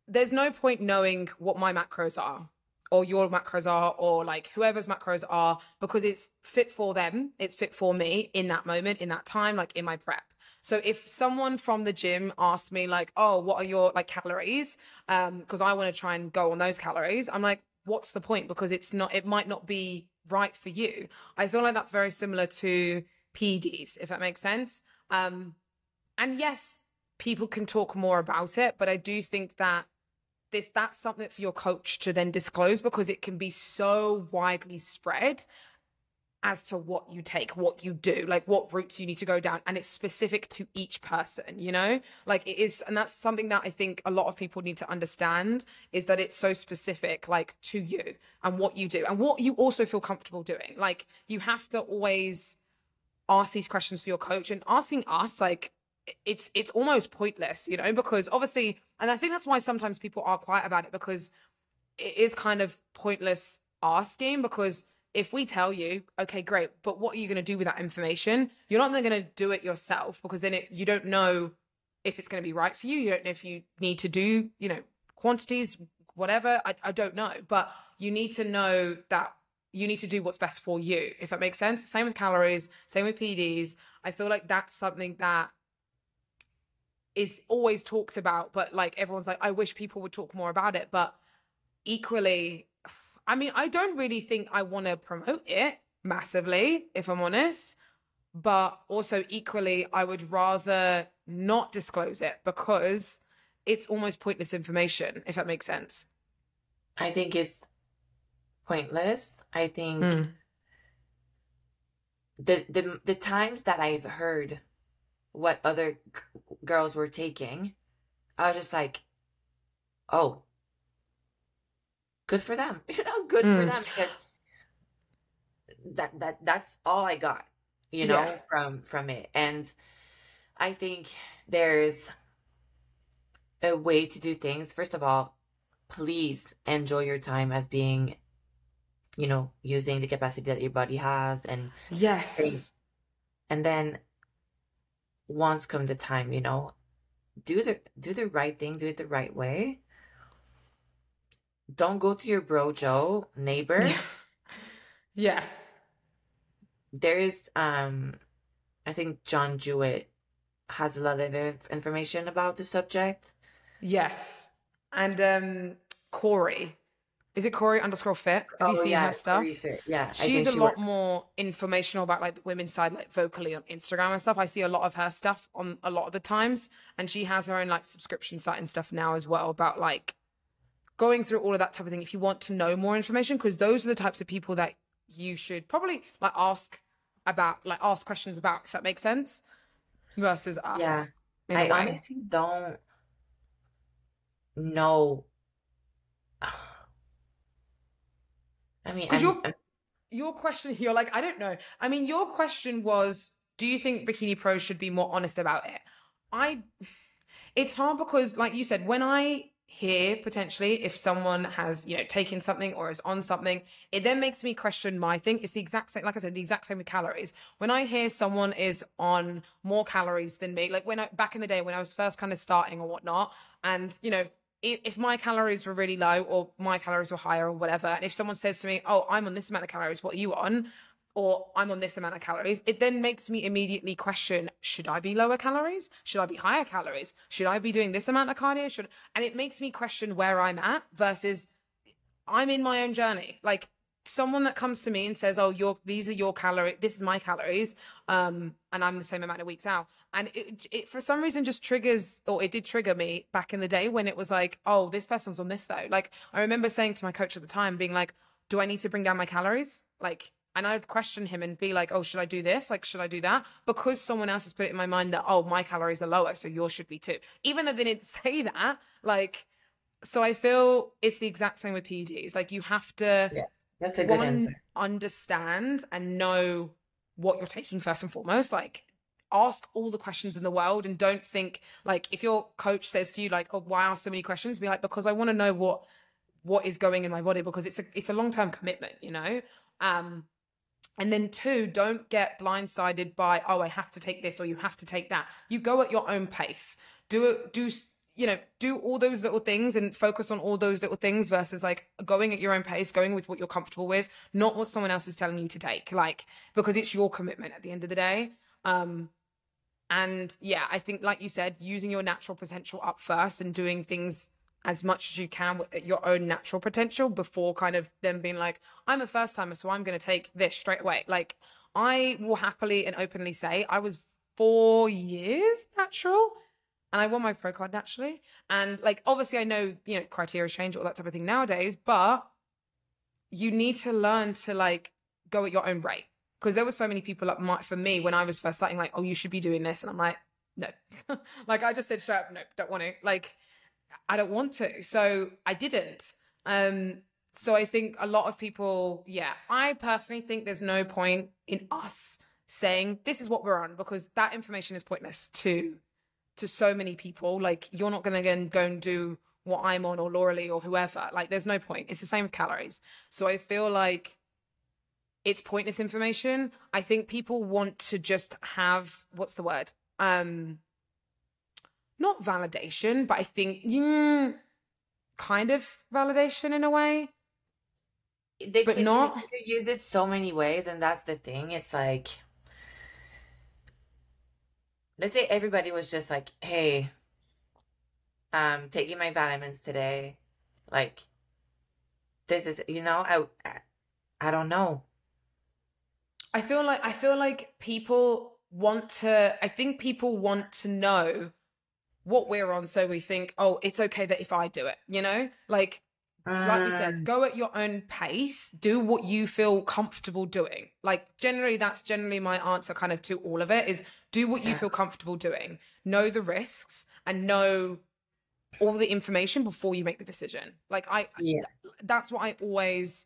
there's no point knowing what my macros are or your macros are or like whoever's macros are because it's fit for them. It's fit for me in that moment, in that time, like in my prep. So if someone from the gym asks me like, oh, what are your like calories? Because I want to try and go on those calories. I'm like, what's the point? Because it might not be right for you. I feel like that's very similar to PEDs, if that makes sense. And yes, people can talk more about it, but I do think that that's something for your coach to then disclose because it can be so widely spread. as to what you take, what you do, like what routes you need to go down. And it's specific to each person, you know, like it is. And that's something that I think a lot of people need to understand, is that it's so specific, like to you and what you do and what you also feel comfortable doing. Like you have to always ask these questions for your coach, and asking us, like, it's almost pointless, you know, because obviously, and I think that's why sometimes people are quiet about it, because it is kind of pointless asking, because if we tell you, okay, great, but what are you going to do with that information? You're not going to do it yourself, because then you don't know if it's going to be right for you. You don't know if you need to do, you know, quantities, whatever. I don't know. But you need to know that you need to do what's best for you, if that makes sense. Same with calories, same with PDs. I feel like that's something that is always talked about, but like everyone's like, I wish people would talk more about it. But equally, I mean, I don't really think I want to promote it massively, if I'm honest, but also equally, I would rather not disclose it, because it's almost pointless information, if that makes sense. I think it's pointless. I think the times that I've heard what other girls were taking, I was just like, oh, good for them. You know, good for them, because that's all I got, you know, from it. And I think there's a way to do things. First of all, please enjoy your time as being, you know, using the capacity that your body has, and yes, and then once come the time, you know, do the right thing, do it the right way. Don't go to your bro Joe neighbor. Yeah. There is I think John Jewett has a lot of information about the subject. Yes. And Corey, is it Corey _ fit? Have you seen her stuff? Yeah, she's a lot more informational about like the women's side, like vocally on Instagram and stuff. I see a lot of her stuff on a lot of the times, and she has her own like subscription site and stuff now as well, about like going through all of that type of thing if you want to know more information, because those are the types of people that you should probably like ask questions about, if that makes sense, versus us. Yeah, I honestly don't know. I mean, because your question, you're like, I don't know. I mean, your question was, do you think Bikini Pros should be more honest about it? It's hard, because like you said, when I hear potentially if someone has, you know, taken something or is on something, it then makes me question my thing. It's the exact same, like I said, the exact same with calories. When I hear someone is on more calories than me, like back in the day when I was first kind of starting or whatnot, and you know, if my calories were really low or my calories were higher or whatever, and if someone says to me, oh, I'm on this amount of calories, what are you on? Or I'm on this amount of calories, it then makes me immediately question, should I be lower calories? Should I be higher calories? Should I be doing this amount of cardio? And it makes me question where I'm at, versus I'm in my own journey. Like someone that comes to me and says, oh, these are your calories, this is my calories, and I'm the same amount of weeks out. And it for some reason just triggers, or it did trigger me back in the day when it was like, oh, this person's on this though. Like I remember saying to my coach at the time, being like, do I need to bring down my calories? Like, and I would question him and be like, oh, should I do this? Like, should I do that? Because someone else has put it in my mind that, oh, my calories are lower, so yours should be too. Even though they didn't say that, like, so I feel it's the exact same with PEDs. Like, you have to, that's a good answer, understand and know what you're taking first and foremost. Like, ask all the questions in the world, and don't think, like, if your coach says to you, like, oh, why ask so many questions? Be like, because I want to know what is going in my body, because it's a long-term commitment, you know? And then 2, don't get blindsided by, oh, I have to take this or you have to take that. You go at your own pace. Do all those little things and focus on all those little things, versus like going at your own pace, going with what you're comfortable with, not what someone else is telling you to take, like, because it's your commitment at the end of the day. And yeah, I think, like you said, using your natural potential up first and doing things as much as you can with your own natural potential before kind of them being like, I'm a first timer, so I'm going to take this straight away. Like, I will happily and openly say I was 4 years natural and I won my pro card naturally. And like, obviously I know, you know, criteria change, all that type of thing nowadays, but you need to learn to like go at your own rate. because there were so many people for me when I was first starting, like, oh, you should be doing this. And I'm like, no. Like, I just said straight up, no, don't want to. Like, I don't want to. So I didn't. So I think a lot of people, I personally think there's no point in us saying this is what we're on, because that information is pointless to so many people. Like, you're not going to go and do what I'm on, or Lauralie, or whoever. Like, there's no point. It's the same with calories. So I feel like it's pointless information. I think people want to just have, what's the word? Not validation, but I think kind of validation in a way. They could use it so many ways, and that's the thing. It's like, let's say everybody was just like, hey, taking my vitamins today. Like, this is, I don't know. I feel like people want to, I think people want to know what we're on, so we think, oh, it's okay that if I do it, like you said, go at your own pace, do what you feel comfortable doing. Like, that's generally my answer kind of to all of it, is do what you feel comfortable doing, know the risks, and know all the information before you make the decision. Like, that's what I always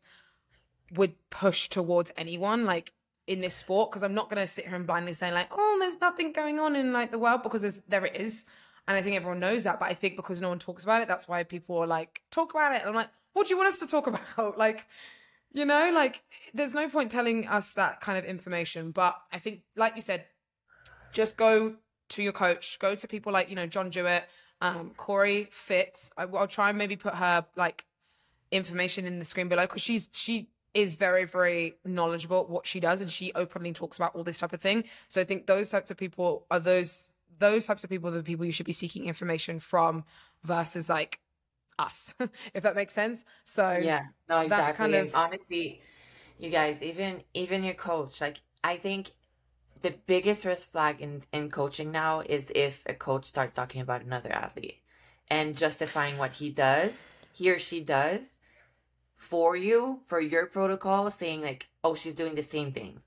would push towards anyone, like, in this sport, because I'm not going to sit here and blindly say, like, oh, there's nothing going on in, like, the world, because there it is. And I think everyone knows that, but I think because no one talks about it, that's why people are like, talk about it. And I'm like, what do you want us to talk about? Like, like, there's no point telling us that kind of information. But I think, like you said, just go to your coach, go to people like, John Jewett, Corey Fitz. I'll try and maybe put her, like, information in the screen below, because she is very, very knowledgeable at what she does, and she openly talks about all this type of thing. So I think those types of people are those types of people are the people you should be seeking information from, versus like us, if that makes sense. So yeah, no, exactly. That's kind of, and honestly, you guys, even your coach, like, I think the biggest red flag in coaching now is if a coach starts talking about another athlete and justifying what he or she does for your protocol, saying like, oh, she's doing the same thing.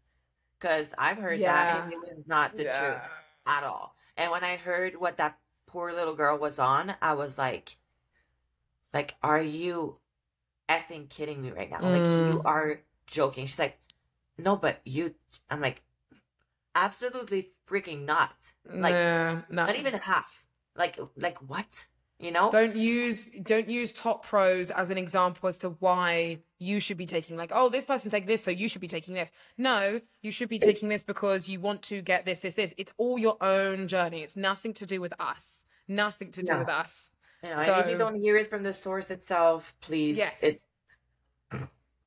Because I've heard that, and it was not the truth at all. And when I heard what that poor little girl was on, I was like, are you effing kidding me right now? Like, you are joking. She's like, no, but I'm like, absolutely freaking not. Like, no. Not even half. Like what? Don't use top pros as an example as to why you should be taking, like, oh, this person take this, so you should be taking this. No, you should be taking this because you want to get this. It's all your own journey. It's nothing to do with us. Nothing to do with us. So, and if you don't hear it from the source itself, please. Yes.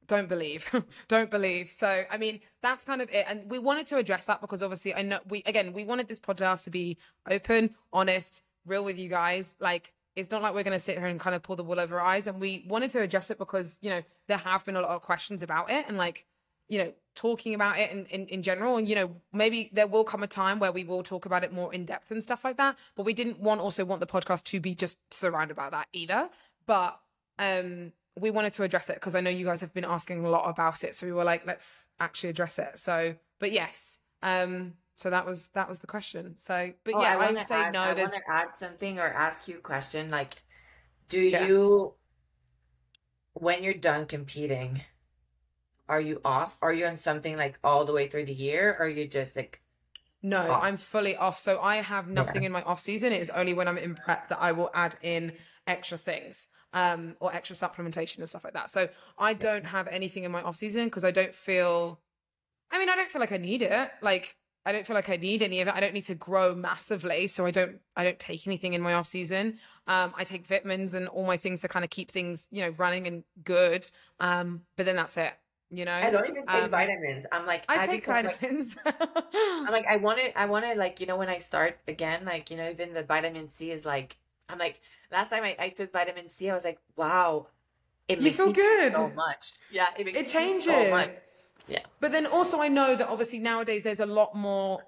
Don't believe. Don't believe. So, I mean, that's kind of it. And we wanted to address that because obviously I know we wanted this podcast to be open, honest, real with you guys. Like, it's not like we're going to sit here and kind of pull the wool over our eyes. And we wanted to address it because, there have been a lot of questions about it, and like, talking about it in general. And, maybe there will come a time where we will talk about it more in depth and stuff like that. But we didn't also want the podcast to be just surrounded about that either. But we wanted to address it because I know you guys have been asking a lot about it. So we were like, let's actually address it. So, but yes. So that was the question. So, but yeah, I would say no. I want to add something or ask you a question. Like, do you, when you're done competing, are you off? Are you on something like all the way through the year, or are you just like? No, off? I'm fully off. So I have nothing in my off season. It is only when I'm in prep that I will add in extra things, or extra supplementation and stuff like that. So I don't have anything in my off season because I don't feel like I need it. Like, I don't feel like I need any of it. I don't need to grow massively. So I don't take anything in my off season. I take vitamins and all my things to kind of keep things, running and good. But then that's it. I don't even take vitamins. I'm like, I take vitamins. Like, I'm like, I want to like, when I start again, like, even the vitamin C is like, I'm like, last time I took vitamin C, I was like, wow, it makes me feel so much. Yeah, it changes so much. Yeah. But then also I know that obviously nowadays there's a lot more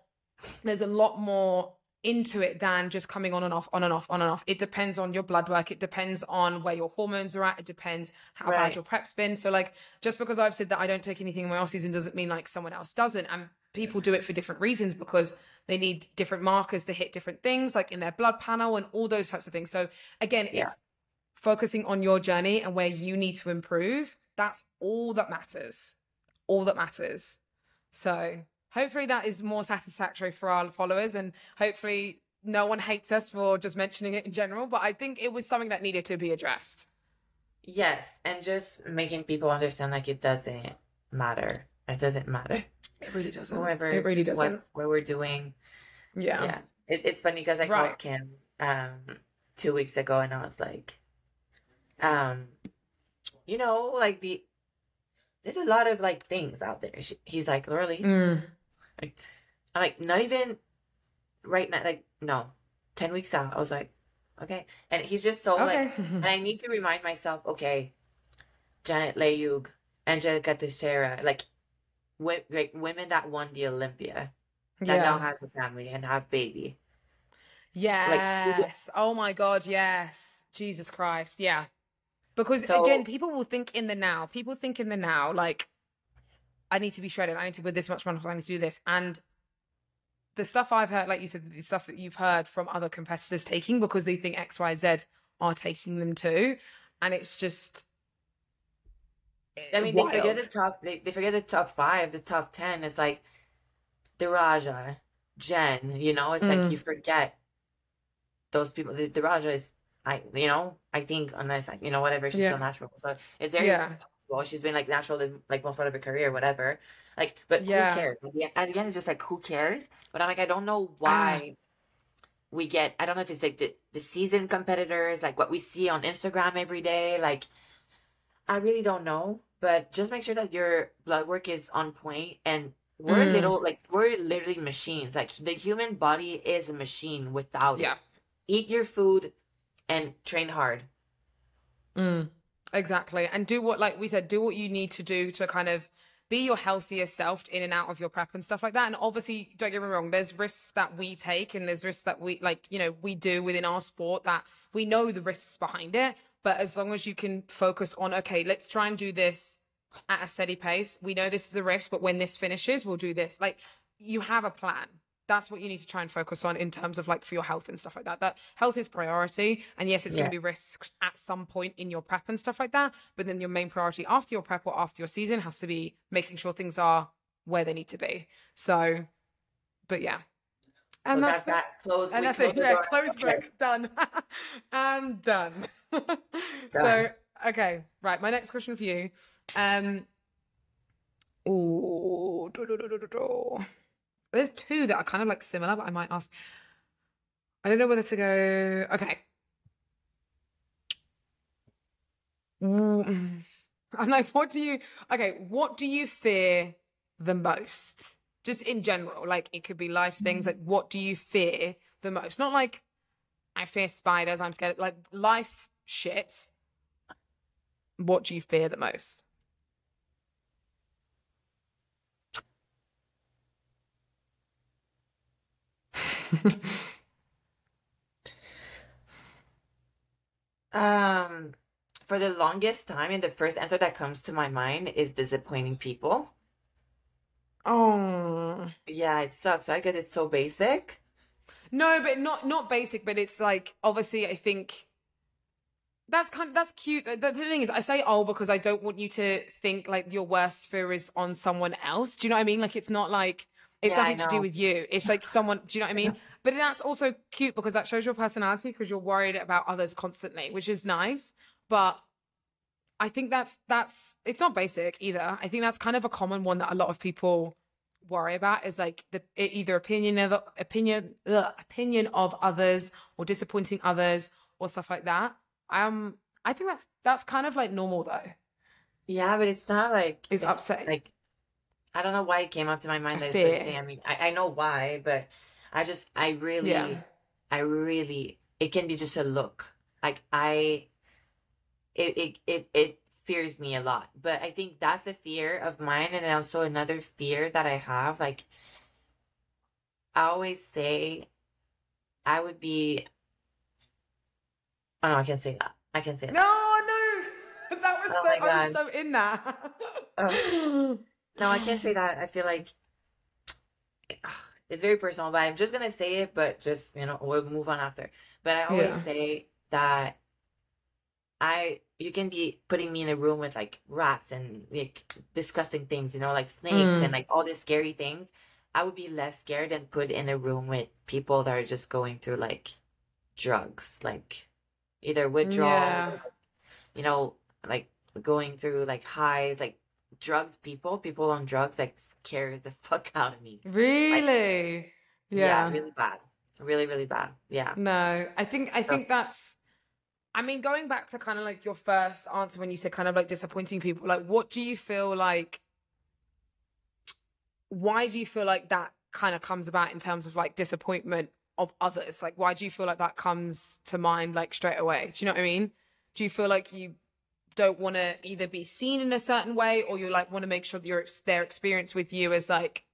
into it than just coming on and off, on and off, on and off. It depends on your blood work. It depends on where your hormones are at. It depends how bad your prep's been. So like, just because I've said that I don't take anything in my off season doesn't mean like someone else doesn't. And people do it for different reasons because they need different markers to hit different things, like in their blood panel and all those types of things. So again, it's focusing on your journey and where you need to improve. That's all that matters. All that matters. So hopefully that is more satisfactory for our followers, and hopefully no one hates us for just mentioning it in general, but I think it was something that needed to be addressed. Yes, and just making people understand like it doesn't matter. It doesn't matter. It really doesn't. Whoever, it really doesn't. What we're doing. Yeah. Yeah. It's funny because I called Kim 2 weeks ago and I was like, you know, like there's a lot of like things out there. He's like, Lauralie. I'm like, not even right now. Like, no, 10 weeks out. I was like, okay. And he's just so like, and I need to remind myself, okay, Janet Leyeug, Angelica Teixeira, like women that won the Olympia, that now has a family and have baby. Yes. Like, oh my God. Yes. Jesus Christ. Yeah. Because again, people will think in the now. People think in the now, like, I need to be shredded. I need to put this much money. I need to do this. And the stuff I've heard, like you said, the stuff that you've heard from other competitors taking because they think X, Y, Z are taking them too. And it's just, I mean, wild. They forget the top. They forget the top 5, the top 10. It's like Daraja, Jen. You know, it's like you forget those people. The Daraja is, I think unless like, whatever, she's still natural. So it's very possible. She's been like natural like most part of her career, whatever. Like, but who cares? At the end, it's just like who cares? But I'm like, I don't know why we get. I don't know if it's like the seasoned competitors, like what we see on Instagram every day. Like, I really don't know. But just make sure that your blood work is on point. And we're we're literally machines. Like the human body is a machine without it. Eat your food and train hard. Exactly. And do what, like we said, do what you need to do to kind of be your healthiest self in and out of your prep and stuff like that. And obviously, don't get me wrong, there's risks that we take and there's risks that we we do within our sport that we know the risks behind it. But as long as you can focus on, okay, let's try and do this at a steady pace. We know this is a risk, but when this finishes, we'll do this. Like, you have a plan. That's what you need to try and focus on in terms of like for your health and stuff like that. That health is priority. And yes, it's going to be risk at some point in your prep and stuff like that. But then your main priority after your prep or after your season has to be making sure things are where they need to be. So, but yeah. And so that's that. Close. And that's it. Yeah, close book. Done. And done. So, okay. Right. My next question for you. There's 2 that are kind of like similar, but I might ask. I don't know whether to go. Okay. I'm like, what do you fear the most? Just in general, like it could be life things. Like, what do you fear the most? Not like I fear spiders. I'm scared. Like life shit. What do you fear the most? For the longest time, and the first answer that comes to my mind is disappointing people. Oh. Yeah, it sucks, right? Because it's so basic. No, but not basic, but it's like, obviously, I think that's cute. The thing is, I say because I don't want you to think like your worst fear is on someone else. Do you know what I mean? Like, it's not like it's nothing to do with you. It's like someone, do you know what I mean? But that's also cute because that shows your personality because you're worried about others constantly, which is nice. But I think that's it's not basic either. I think that's kind of a common one that a lot of people worry about is like the either opinion of others or disappointing others or stuff like that. I think that's kind of like normal though. Yeah, but it's not like it's upsetting. Like, I don't know why it came up to my mind that first thing. I mean, I know why, but I really, it can be just a look. Like it fears me a lot. But I think that's a fear of mine. And also another fear that I have, like, I always say I would be, oh no, I can't say that. I can't say No, that. no, that was Oh so, my I was God. so in that. Oh, no, I can't say that. I feel like it's very personal, but I'm just gonna say it, but just, we'll move on after. But I always Yeah. say that you can be putting me in a room with like rats and like disgusting things, like snakes and Mm. like all these scary things. I would be less scared than put in a room with people that are just going through like drugs, like either withdrawals Yeah. or you know, like going through like highs, like drugs, people on drugs, like scares the fuck out of me. Like, Really? yeah, Yeah. really bad. Really, really bad. Yeah. No, I So, think that's, I mean, going back to kind of like your first answer when you said kind of like disappointing people, like what do you feel like, why do you feel like that kind of comes about in terms of like disappointment of others? Like, why do you feel like that comes to mind like straight away? Do you know what I mean? Do you feel like you don't want to either be seen in a certain way or you like want to make sure that their experience with you is like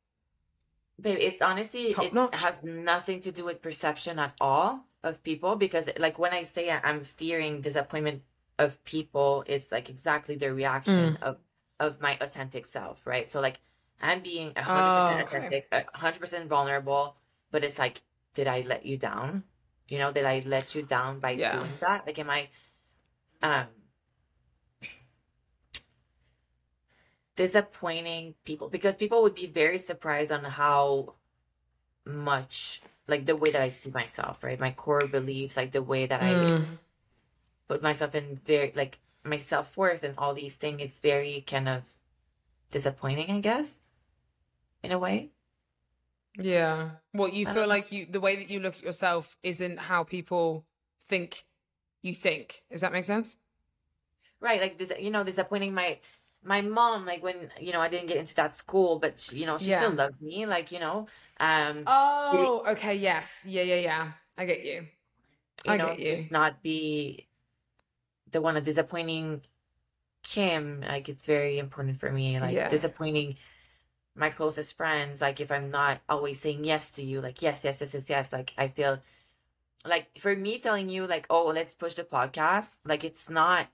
babe, it's honestly, top it notch? has nothing to do with perception at all of people because, like, when I say I'm fearing disappointment of people, it's like exactly the reaction Mm. of my authentic self, right? So, like, I'm being Oh, 100% okay. authentic, 100% vulnerable, but it's like, did I let you down? Did I let you down by Yeah. doing that? Like, am I um disappointing people? Because people would be very surprised on how much, like, the way that I see myself, right? My core beliefs, like the way that I Mm. put myself in, very like my self-worth and all these things, it's very kind of disappointing, I guess, in a way. Yeah. What you I feel don't know. like the way that you look at yourself isn't how people think you think. Does that make sense? Right, like this, disappointing my mom, like when, I didn't get into that school, but she still Yeah. loves me, like, um getting- Oh, okay. Yes. Yeah, yeah, yeah. I get you. I get just you. not be the one of disappointing Kim. Like, it's very important for me, like Yeah. disappointing my closest friends, like if I'm not always saying yes to you, like yes, yes, yes, yes, yes, like I feel like for me telling you like, oh, let's push the podcast, like it's not,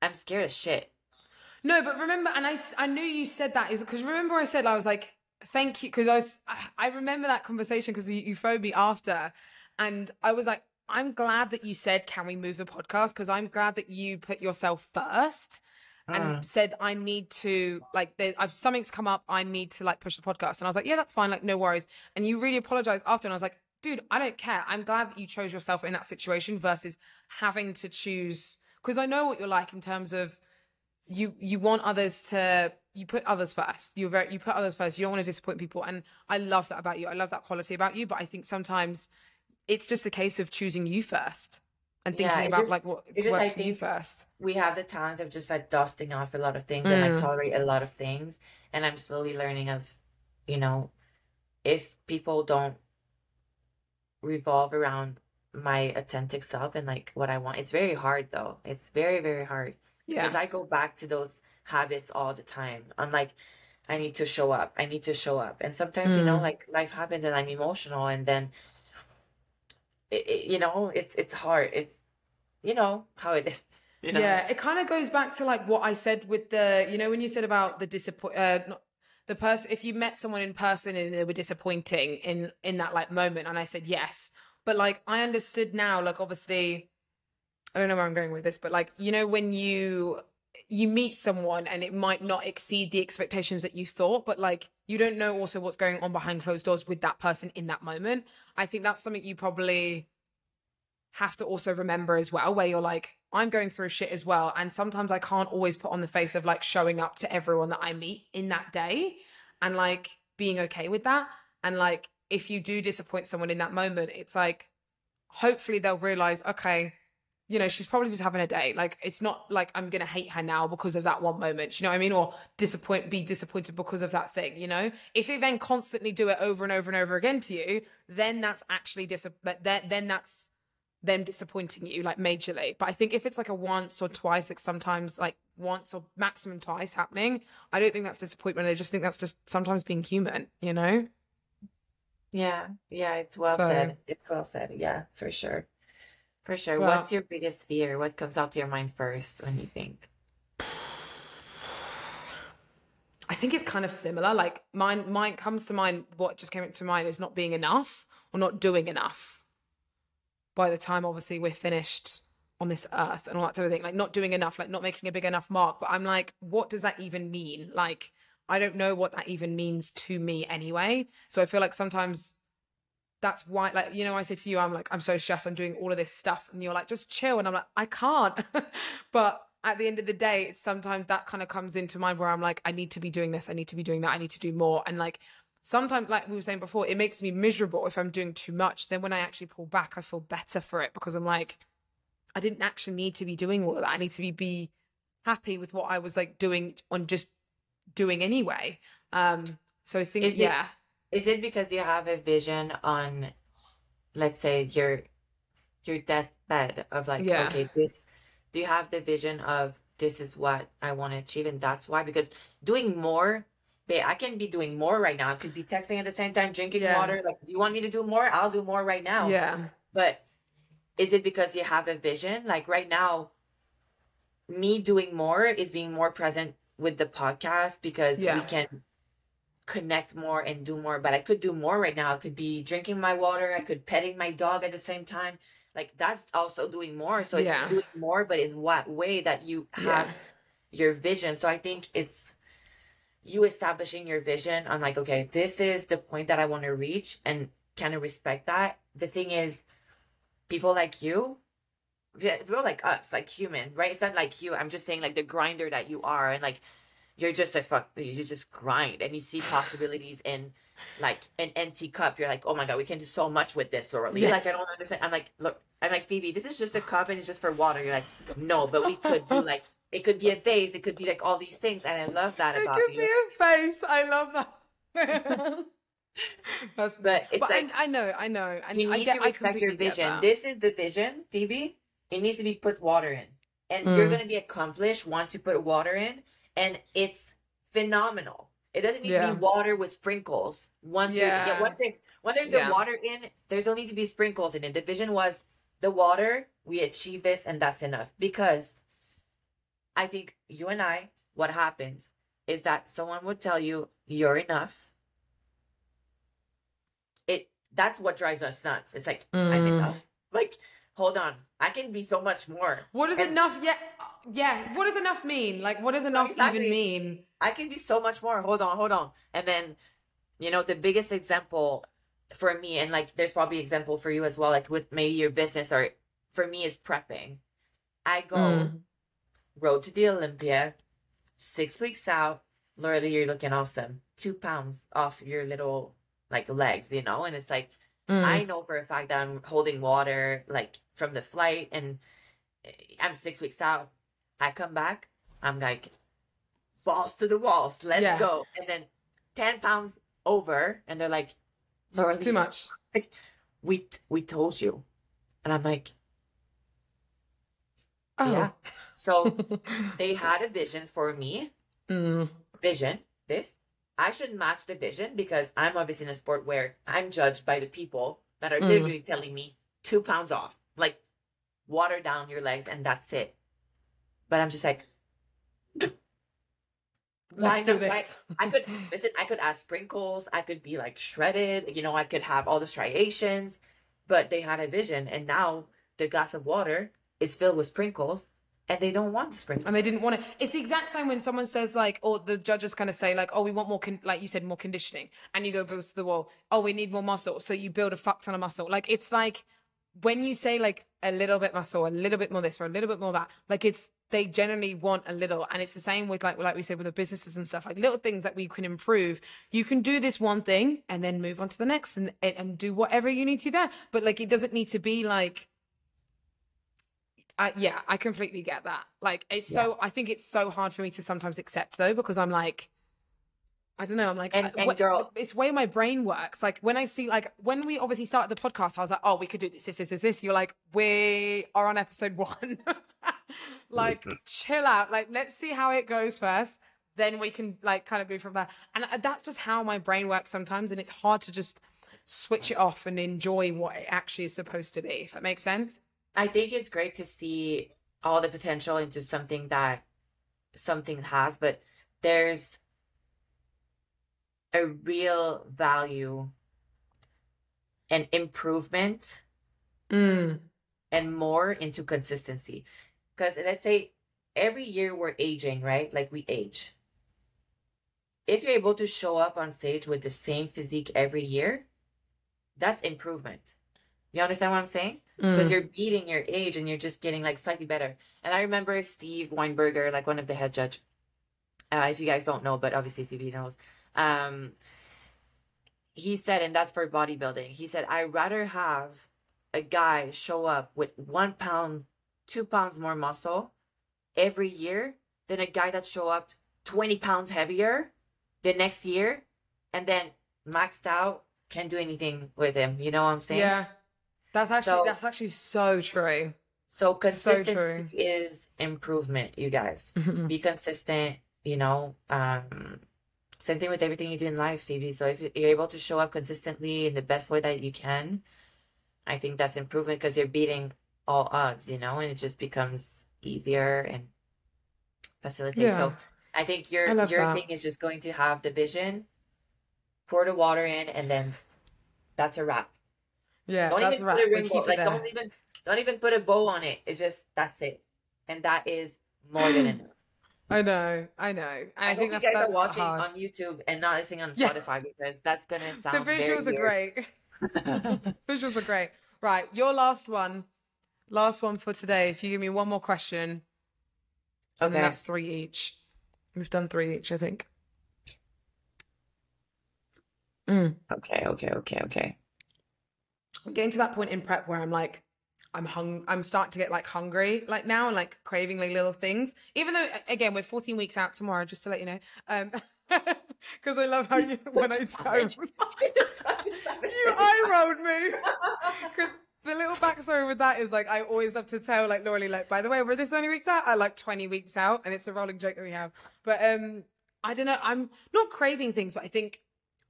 I'm scared as shit. No, but remember, and I knew you said that is because remember I said I was like, thank you, because I remember that conversation because you phoned me after, and I was like, I'm glad that you said, can we move the podcast? Because I'm glad that you put yourself first and Mm. said I need to like I've something's come up, I need to like push the podcast, and I was like, yeah, that's fine, like no worries, and you really apologized after, and I was like, dude, I don't care. I'm glad that you chose yourself in that situation versus having to choose, because I know what you're like in terms of you want others to, you put others first, you put others first, you don't want to disappoint people, and I love that about you, I love that quality about you, but I think sometimes it's just a case of choosing you first and Yeah, thinking it's about just like what it's just I works for you think first. we have the talent of just like dusting off a lot of things and like Mm, tolerate a lot of things, and I'm slowly learning of, you know if people don't revolve around my authentic self and like what I want. It's very hard though. It's very, very hard because yeah. I go back to those habits all the time. I'm like, I need to show up. I need to show up. And sometimes, Mm. like life happens and I'm emotional and then it's hard. It's how it is, you know. Yeah, it kind of goes back to like what I said with the, when you said about the disappoint, not, the person, if you met someone in person and they were disappointing in that like moment, and I said yes, but like I understood now, like obviously, I don't know where I'm going with this, but like when you meet someone and it might not exceed the expectations that you thought, but like you don't know also what's going on behind closed doors with that person in that moment. I think that's something you probably have to also remember as well, where you're like, I'm going through shit as well. And sometimes I can't always put on the face of like showing up to everyone that I meet in that day and like being okay with that. And like, if you do disappoint someone in that moment, it's like, hopefully they'll realize, okay, she's probably just having a day. Like, it's not like I'm going to hate her now because of that one moment. You know what I mean? Or be disappointed because of that thing, If they then constantly do it over and over and over again to you, then that's actually then that's them disappointing you like majorly. But I think if it's like a once or twice, like sometimes like once or maximum twice happening, I don't think that's disappointment. I just think that's just sometimes being human, Yeah. Yeah. It's well So, said. It's well said. Yeah, for sure. For sure. What's but your biggest fear? What comes out to your mind first when you think? I think it's kind of similar. Like mine comes to mind. What just came to mind is not being enough or not doing enough by the time obviously we're finished on this earth and all that type of thing. Like not doing enough, like not making a big enough mark. But I'm like, what does that even mean? Like, I don't know what that even means to me anyway. So I feel like sometimes that's why, like, you know, I say to you, I'm like, I'm so stressed, I'm doing all of this stuff, and you're like, just chill, and I'm like, I can't. But at the end of the day, it's sometimes that kind of comes into mind where I'm like, I need to be doing this, I need to be doing that, I need to do more. And like sometimes, like we were saying before, it makes me miserable if I'm doing too much. Then when I actually pull back, I feel better for it, because I'm like, I didn't actually need to be doing all of that. I need to be happy with what I was like doing on just doing anyway. So I think, Is it yeah, is it because you have a vision on, let's say, your deathbed of like, yeah, okay, this, do you have the vision of this is what I want to achieve, and that's why? Because doing more, babe, I can be doing more right now. I could be texting at the same time, drinking yeah, water. Like, do you want me to do more? I'll do more right now. yeah, But is it because you have a vision? Like right now, me doing more is being more present with the podcast because we yeah. can connect more and do more. But I could do more right now. I could be drinking my water. I could petting my dog at the same time. Like that's also doing more. So it's Yeah. doing more, but in what way that you Yeah. have your vision. So I think it's you establishing your vision on like, okay, this is the point that I want to reach and kind of respect that. The thing is, people like you, yeah, people like us, like human, right? It's not like you. I'm just saying like the grinder that you are, and like you're just a fuck. You just grind, and you see possibilities in like an empty cup. You're like, oh my god, we can do so much with this, Lauralie. Yeah. Like I don't understand. I'm like, look, I'm like Phoebe. This is just a cup, and it's just for water. You're like, no, but we could do like it could be a vase. It could be like all these things, and I love that It about could be you. a face. I love that. That's me. But it's But like I know, and you need to I respect your completely get vision. that. This is the vision, Phoebe. It needs to be put water in. And you're Mm. gonna be accomplished once you put water in, and it's phenomenal. It doesn't need to be Yeah. water with sprinkles. Once you're yeah, Yeah. when there's the Yeah. water in, there's no need to be sprinkles in it. The vision was the water, we achieve this, and that's enough. Because I think you and I, what happens is that someone would tell you you're enough. That's what drives us nuts. It's like, I'm Mm. enough. Like, hold on. I can be so much more. What does And enough? Yeah. Yeah. What does enough mean? Like, what does no, enough even exactly. mean? I can be so much more. Hold on, hold on. And then, the biggest example for me, and like there's probably example for you as well, like with maybe your business or for me is prepping. I go Mm. road to the Olympia, 6 weeks out. Lauralie, you're looking awesome. 2 pounds off your little like legs, and it's like I Mm. know for a fact that I'm holding water like from the flight, and I'm 6 weeks out. I come back, I'm like balls to the walls, let's Yeah. go. And then 10 pounds over, and they're like, Too Lauralie, much. we told you. And I'm like, yeah. Oh. So they had a vision for me. Mm. Vision, this. I should match the vision because I'm obviously in a sport where I'm judged by the people that are Mm. literally telling me 2 pounds off. Like, water down your legs and that's it. But I'm just like, why Let's do not? Why? this. I could listen. I could add sprinkles. I could be like shredded. I could have all the striations. But they had a vision, and now the glass of water is filled with sprinkles, and they don't want the sprinkles. And they didn't want it. It's the exact same when someone says like, or the judges kind of say like, oh, we want more, like you said, more conditioning. And you go goes to the wall. Oh, we need more muscle. So you build a fuck ton of muscle. Like, it's like when you say like a little bit muscle, a little bit more this or a little bit more that, like they generally want a little. And it's the same with like we said with the businesses and stuff, like little things that we can improve. You can do this one thing and then move on to the next and do whatever you need to there. But like, it doesn't need to be like, yeah, I completely get that. Like, I think it's so hard for me to sometimes accept though, because I'm like, I don't know. I'm like, And girl, it's the way my brain works. Like when I see, like when we obviously started the podcast, I was like, oh, we could do this. You're like, we are on episode 1. Like, chill out. Like, let's see how it goes first. Then we can like kind of move from there. And that's just how my brain works sometimes. And it's hard to just switch it off and enjoy what it actually is supposed to be, if that makes sense. I think it's great to see all the potential into something that something has, but there's a real value and improvement Mm. and more into consistency. Because let's say every year we're aging, right? Like we age. If you're able to show up on stage with the same physique every year, that's improvement. You understand what I'm saying? Because Mm. you're beating your age and you're just getting like slightly better. And I remember Steve Weinberger, like one of the head judge. If you guys don't know, but obviously Phoebe knows. Um, he said, and that's for bodybuilding. He said, I'd rather have a guy show up with 1 pound, 2 pounds more muscle every year than a guy that show up 20 pounds heavier the next year and then maxed out, can't do anything with him. You know what I'm saying? Yeah. That's So actually so true. so So true. consistency is improvement, you guys. Be consistent, you know. Same thing with everything you do in life, Phoebe. So if you're able to show up consistently in the best way that you can, I think that's improvement because you're beating all odds, you know, and it just becomes easier and facilitates. Yeah. So I think I love your that. thing is just going to have the vision, pour the water in, and then that's a wrap. Yeah, Don't that's even put a right. We rainbow, keep it like there. don't even put a bow on it. It's just that's it. And that is more than enough. I know. And I I think hope you guys are that's watching hard. on YouTube and not listening on Yeah. Spotify because that's gonna The sound very visuals are weird. great. Visuals are great. Right, your last one. Last one for today. If you give me one more question, and then Okay. that's 3 each. We've done 3 each, I think. Okay. I'm getting to that point in prep where I'm like, I'm starting to get like hungry like now and like craving like little things. Even though again we're 14 weeks out tomorrow, just to let you know. Because I love how you when I you eye rolled me. Because the little backstory with that is like I always love to tell like Lauralie, like, by the way, we're this many weeks out, I like 20 weeks out, and it's a rolling joke that we have. But I don't know, I'm not craving things, but I think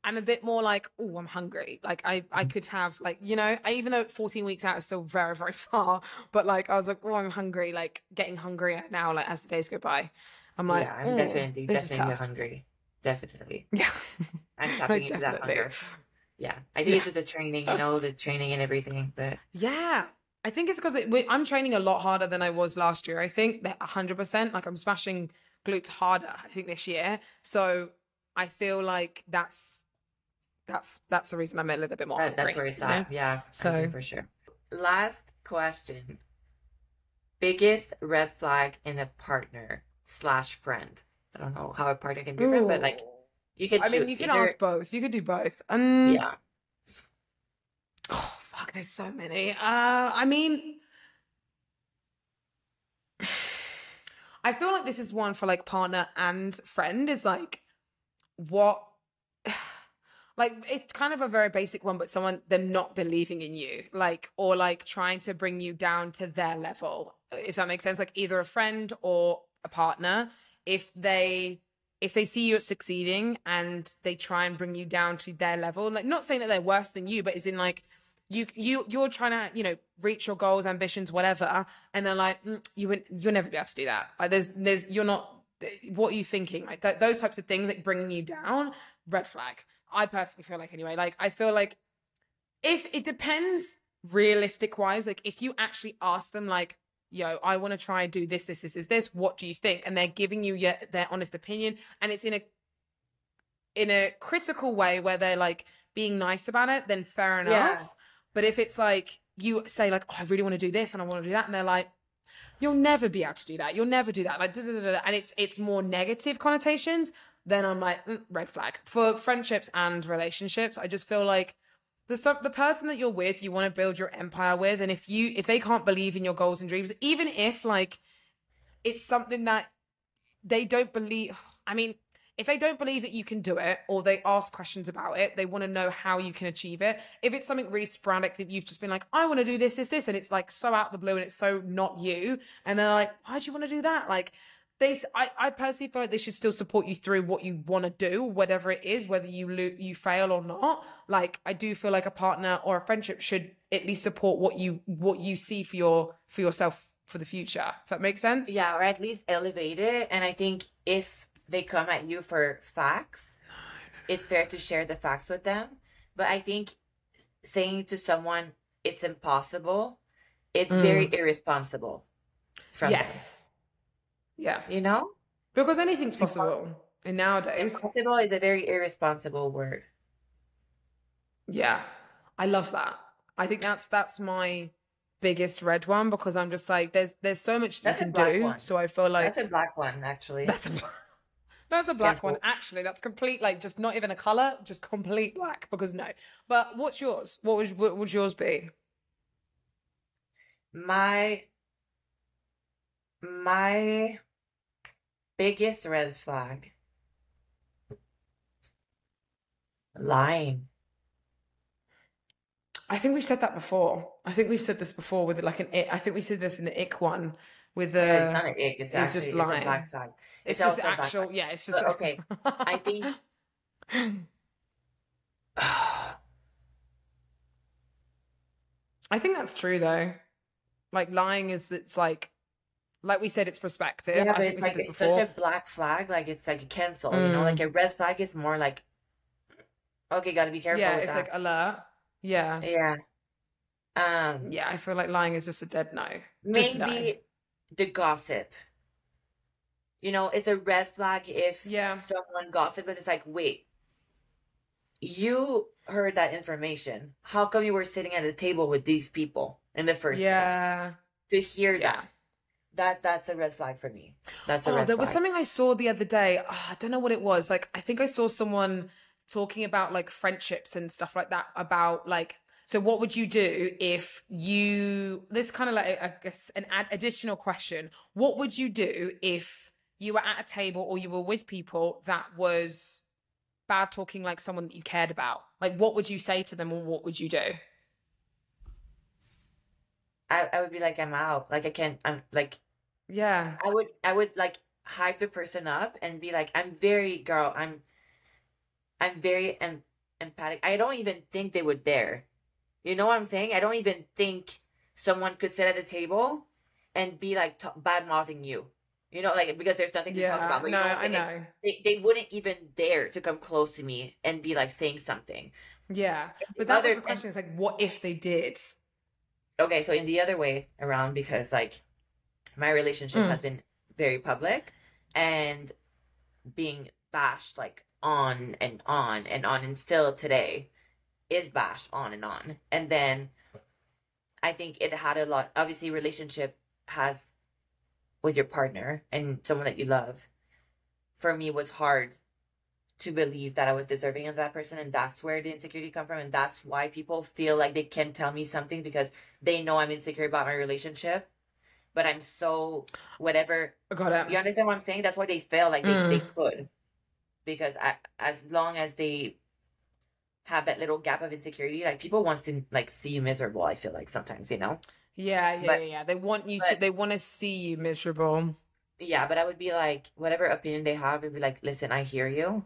I'm a bit more like, oh, I'm hungry. Like I could have like, you know, even though 14 weeks out is still very, very far, but like I was like, oh, I'm hungry, like getting hungrier now, like as the days go by. I'm like, Yeah, I'm oh, definitely this is tough. hungry. Definitely. Yeah. I'm tapping Like, into that definitely. hunger. Yeah. I think it's just the training, you know, the training and everything, but Yeah. I think it's because I'm training a lot harder than I was last year. I think that 100%, like I'm smashing glutes harder, I think, this year. So I feel like that's the reason I'm a little bit more hungry. that's where it's at. Yeah, I So think for sure. Last question. Biggest red flag in a partner / friend. I don't know how a partner can be a friend, but like you can I mean, choose you can either. ask both. You could do both. Yeah. Oh fuck, there's so many. I mean, I feel like this is one for like partner and friend is like what like it's kind of a very basic one, but them not believing in you, like, or like trying to bring you down to their level, if that makes sense. Like either a friend or a partner, if they see you succeeding and they try and bring you down to their level, like not saying that they're worse than you, but it's in like you're trying to, you know, reach your goals, ambitions, whatever, and they're like, you'll never be able to do that. Like there's you're not, what are you thinking? Like those types of things, like bringing you down, red flag. I personally feel like, anyway, like I feel like if it depends realistic wise, like if you actually ask them like, yo, I want to try and do this, what do you think? And they're giving you their honest opinion, and it's in a critical way where they're like being nice about it, then fair enough. Yeah. But if it's like you say like, oh, I really want to do this and I want to do that, and they're like, you'll never be able to do that, you'll never do that, like and it's more negative connotations, then I'm like, red flag. For friendships and relationships, I just feel like the person that you're with, you want to build your empire with, and if they can't believe in your goals and dreams, even if like it's something that they don't believe, I mean, if they don't believe that you can do it, or they ask questions about it, they want to know how you can achieve it. If it's something really sporadic that you've just been like, I want to do this, and it's like so out of the blue and it's so not you, and they're like, why do you want to do that? Like, I personally feel like they should still support you through what you want to do, whatever it is, whether you fail or not. Like, I do feel like a partner or a friendship should at least support what you see for yourself for the future. If that makes sense? Yeah, or at least elevate it. And I think if they come at you for facts, it's fair to share the facts with them. But I think saying to someone it's impossible, it's very irresponsible from them. Yes. Yeah. You know? Because anything's possible in nowadays. Impossible is a very irresponsible word. Yeah. I love that. I think that's my biggest red one, because I'm just like, there's so much That's you a can black do. one. So I feel like That's a black one, actually. that's a black Cancel. one, actually. That's complete, like, just not even a color, just complete black. Because no. But what's yours? What would yours be? My biggest red flag. Lying. I think we've said that before. I think we've said this before with like I think we said this in the ick one with the. Yeah, it's not an ick. It's It's just actually lying. a black flag. It's also just a black actual. flag. Yeah, it's just But, okay. I think I think that's true though. Like, lying it's like we said, it's perspective. yeah, I but think it's we said like this it's before. such a black flag. Like it's like a cancel. You know, like a red flag is more like, okay, gotta be careful Yeah, with it's that. like alert. Yeah. Yeah. Yeah, I feel like lying is just a dead no. Just no. Maybe the gossip. You know, it's a red flag if Yeah. someone gossip, because it's like, wait, you heard that information. How come you were sitting at a table with these people in the first place? Yeah. To hear Yeah. that's a red flag for me. That's a Oh, red there was flag. something I saw the other day. I don't know what it was. Like, I think I saw someone talking about like friendships and stuff like that, about like, so what would you do if this kind of like, I guess, an additional question. What would you do if you were at a table or you were with people that was bad talking like someone that you cared about? Like, what would you say to them, or what would you do? I would be like, I'm out. Like I'm like, Yeah. I would like hype the person up and be like, I'm very empathic. I don't even think they would dare. You know what I'm saying? I don't even think someone could sit at the table and be like bad mouthing you. You know, like, because there's nothing to talk Yeah. about. But you No, know what I I'm saying? know. They wouldn't even dare to come close to me and be like saying something. Yeah. But that was Other the question. It's like, what if they did? Okay, so in the other way around, because like my relationship has been very public and being bashed like on and on and on, and still today is bashed on and on. And then I think it had a lot, obviously relationship has with your partner and someone that you love, for me was hard to believe that I was deserving of that person, and that's where the insecurity come from, and that's why people feel like they can tell me something, because they know I'm insecure about my relationship, but I'm so whatever. Got it. You understand what I'm saying? That's why they feel like they could, because as long as they have that little gap of insecurity, like people wants to like see you miserable. I feel like sometimes, you know. Yeah. They want you to. They want to see you miserable. Yeah, but I would be like, whatever opinion they have, I'd be like, listen, I hear you,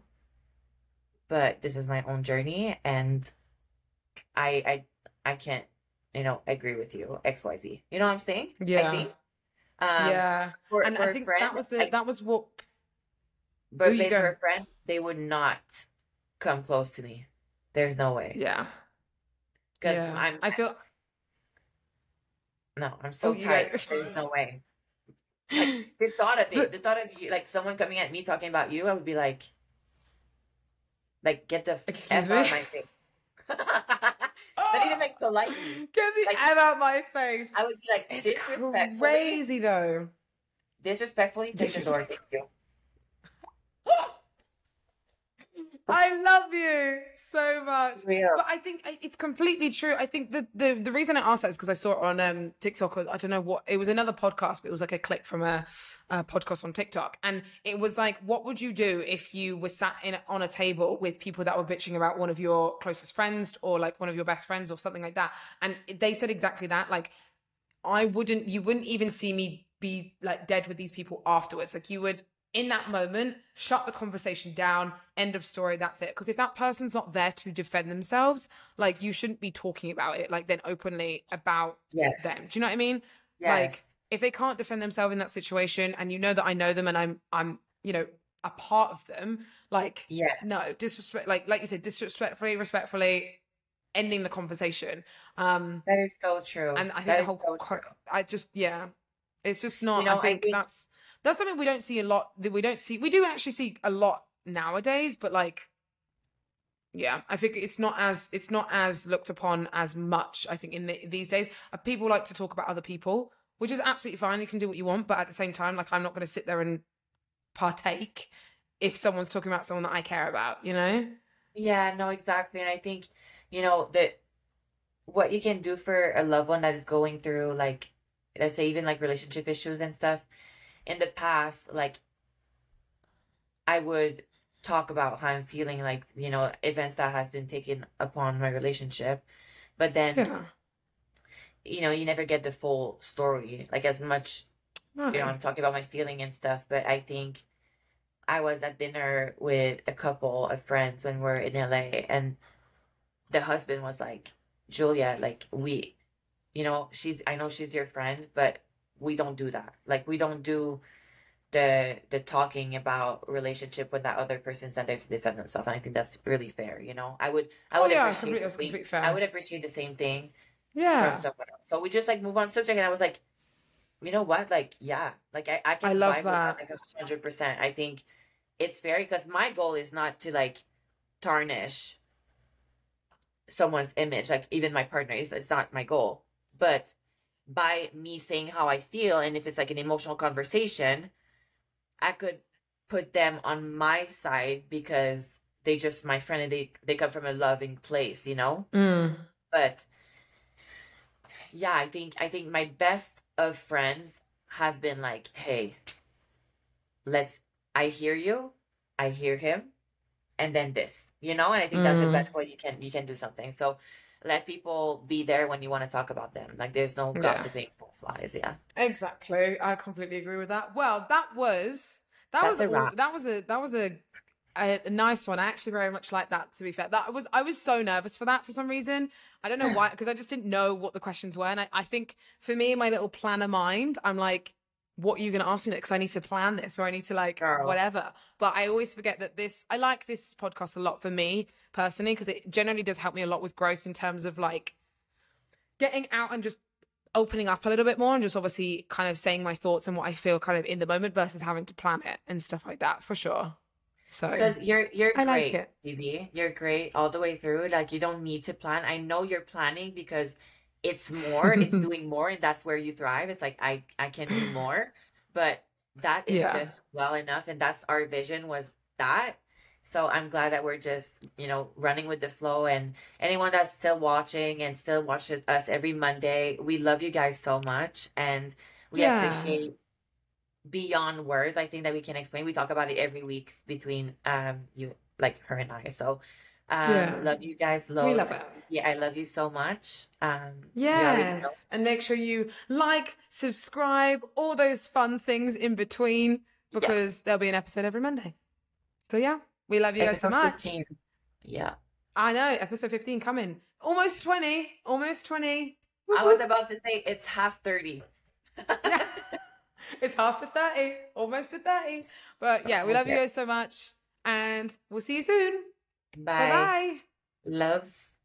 but this is my own journey, and I can't, you know, agree with you, XYZ. You know what I'm saying? Yeah. I think. Yeah. And For I a think friend, that was what. but you go. for a friend, they would not come close to me. There's no way. Yeah. Because Yeah. I feel. no, I'm so you tight. go. There's no way. Like, the thought of it, the thought of you, like someone coming at me talking about you, I would be like, get the Excuse F out me? of my face. Not even like politely. Get the Like, F out my face. I would be like, It's disrespectfully, crazy though. disrespectfully, take the door. Thank you. I love you so much. Real. But I think it's completely true. I think the reason I asked that is because I saw it on TikTok. I don't know what, it was another podcast, but it was like a clip from a podcast on TikTok. And it was like, what would you do if you were sat on a table with people that were bitching about one of your closest friends, or like one of your best friends or something like that? And they said exactly that. Like, you wouldn't even see me be like dead with these people afterwards. Like you would, in that moment, shut the conversation down, end of story, that's it. Because if that person's not there to defend themselves, like you shouldn't be talking about it like then openly about them. Yes. Do you know what I mean? Yes. Like if they can't defend themselves in that situation, and you know that I know them and I'm you know, a part of them, like Yes. no disrespect, like you said, disrespectfully, respectfully ending the conversation. That is so true. And I think That the is whole so true. I just, yeah, it's just not. You I know, I think think that's something we don't see a lot. That we don't see. We do actually see a lot nowadays, but like, yeah, I think it's not as looked upon as much. I think in these days, people like to talk about other people, which is absolutely fine. You can do what you want, but at the same time, like I'm not going to sit there and partake if someone's talking about someone that I care about. You know? yeah, no, exactly. And I think, you know, that what you can do for a loved one that is going through like, let's say even like relationship issues and stuff, in the past, like I would talk about how I'm feeling, like, you know, events that has been taken upon my relationship. But then, Yeah. you know, you never get the full story, like as much, No. you know, I'm talking about my feeling and stuff. But I think I was at dinner with a couple of friends when we're in LA, and the husband was like, Julia, like you know, I know she's your friend, but we don't do that. Like we don't do the talking about relationship when that other person's not there to defend themselves. And I think that's really fair, you know. I Oh would yeah, appreciate the that's same completely I fair. would appreciate the same thing from Yeah, someone else. So we just like move on subject, and I was like, you know what? Like, yeah, like I I can love vibe with that that. like 100%. I think it's fair because my goal is not to like tarnish someone's image, like even my partner is, it's not my goal. But by me saying how I feel, and if it's like an emotional conversation, I could put them on my side because they just my friend, and they come from a loving place, you know? Mm. But yeah, I think my best of friends has been like, hey, let's I hear you, I hear him, and then this, you know? And I think that's the Mm. best way you can do something. So let people be there when you want to talk about them. Like there's no Yeah. gossiping, no flies, yeah. Exactly. I completely agree with that. Well, that That's was a all wrap. that was a nice one. I actually very much like that, to be fair. I was so nervous for that for some reason. I don't know why, because I just didn't know what the questions were. And I think for me, my little planner mind, I'm like, what are you going to ask me next? I need to plan this, or I need to like Girl. whatever. But I always forget that I like this podcast a lot for me personally, because it generally does help me a lot with growth in terms of like getting out and just opening up a little bit more, and just obviously kind of saying my thoughts and what I feel kind of in the moment versus having to plan it and stuff like that, for sure. So Because you're I like great, it. Phoebe. You're great all the way through. Like you don't need to plan. I know you're planning because it's doing more, and that's where you thrive. It's like I can do more, but that is Yeah. just well enough, and that's our vision was that. So I'm glad that we're just, you know, running with the flow, and anyone that's still watching and still watches us every Monday, we love you guys so much, and we Yeah. appreciate beyond words, I think that we can explain. We talk about it every week between you, like her and I. So Yeah. love you guys, We load. love it. Yeah, I love you so much. You already know. Yes. And make sure you like, subscribe, all those fun things in between, Yeah. because there'll be an episode every Monday. So yeah, we love you guys so Episode much. 15. Yeah. I know, episode 15 coming. Almost 20. Almost 20. Whoop, I was whoop. about to say it's half 30. Yeah. It's half to 30. Almost to 30. But yeah, we love you Okay. guys so much. And we'll see you soon. Bye Bye. bye. Loves.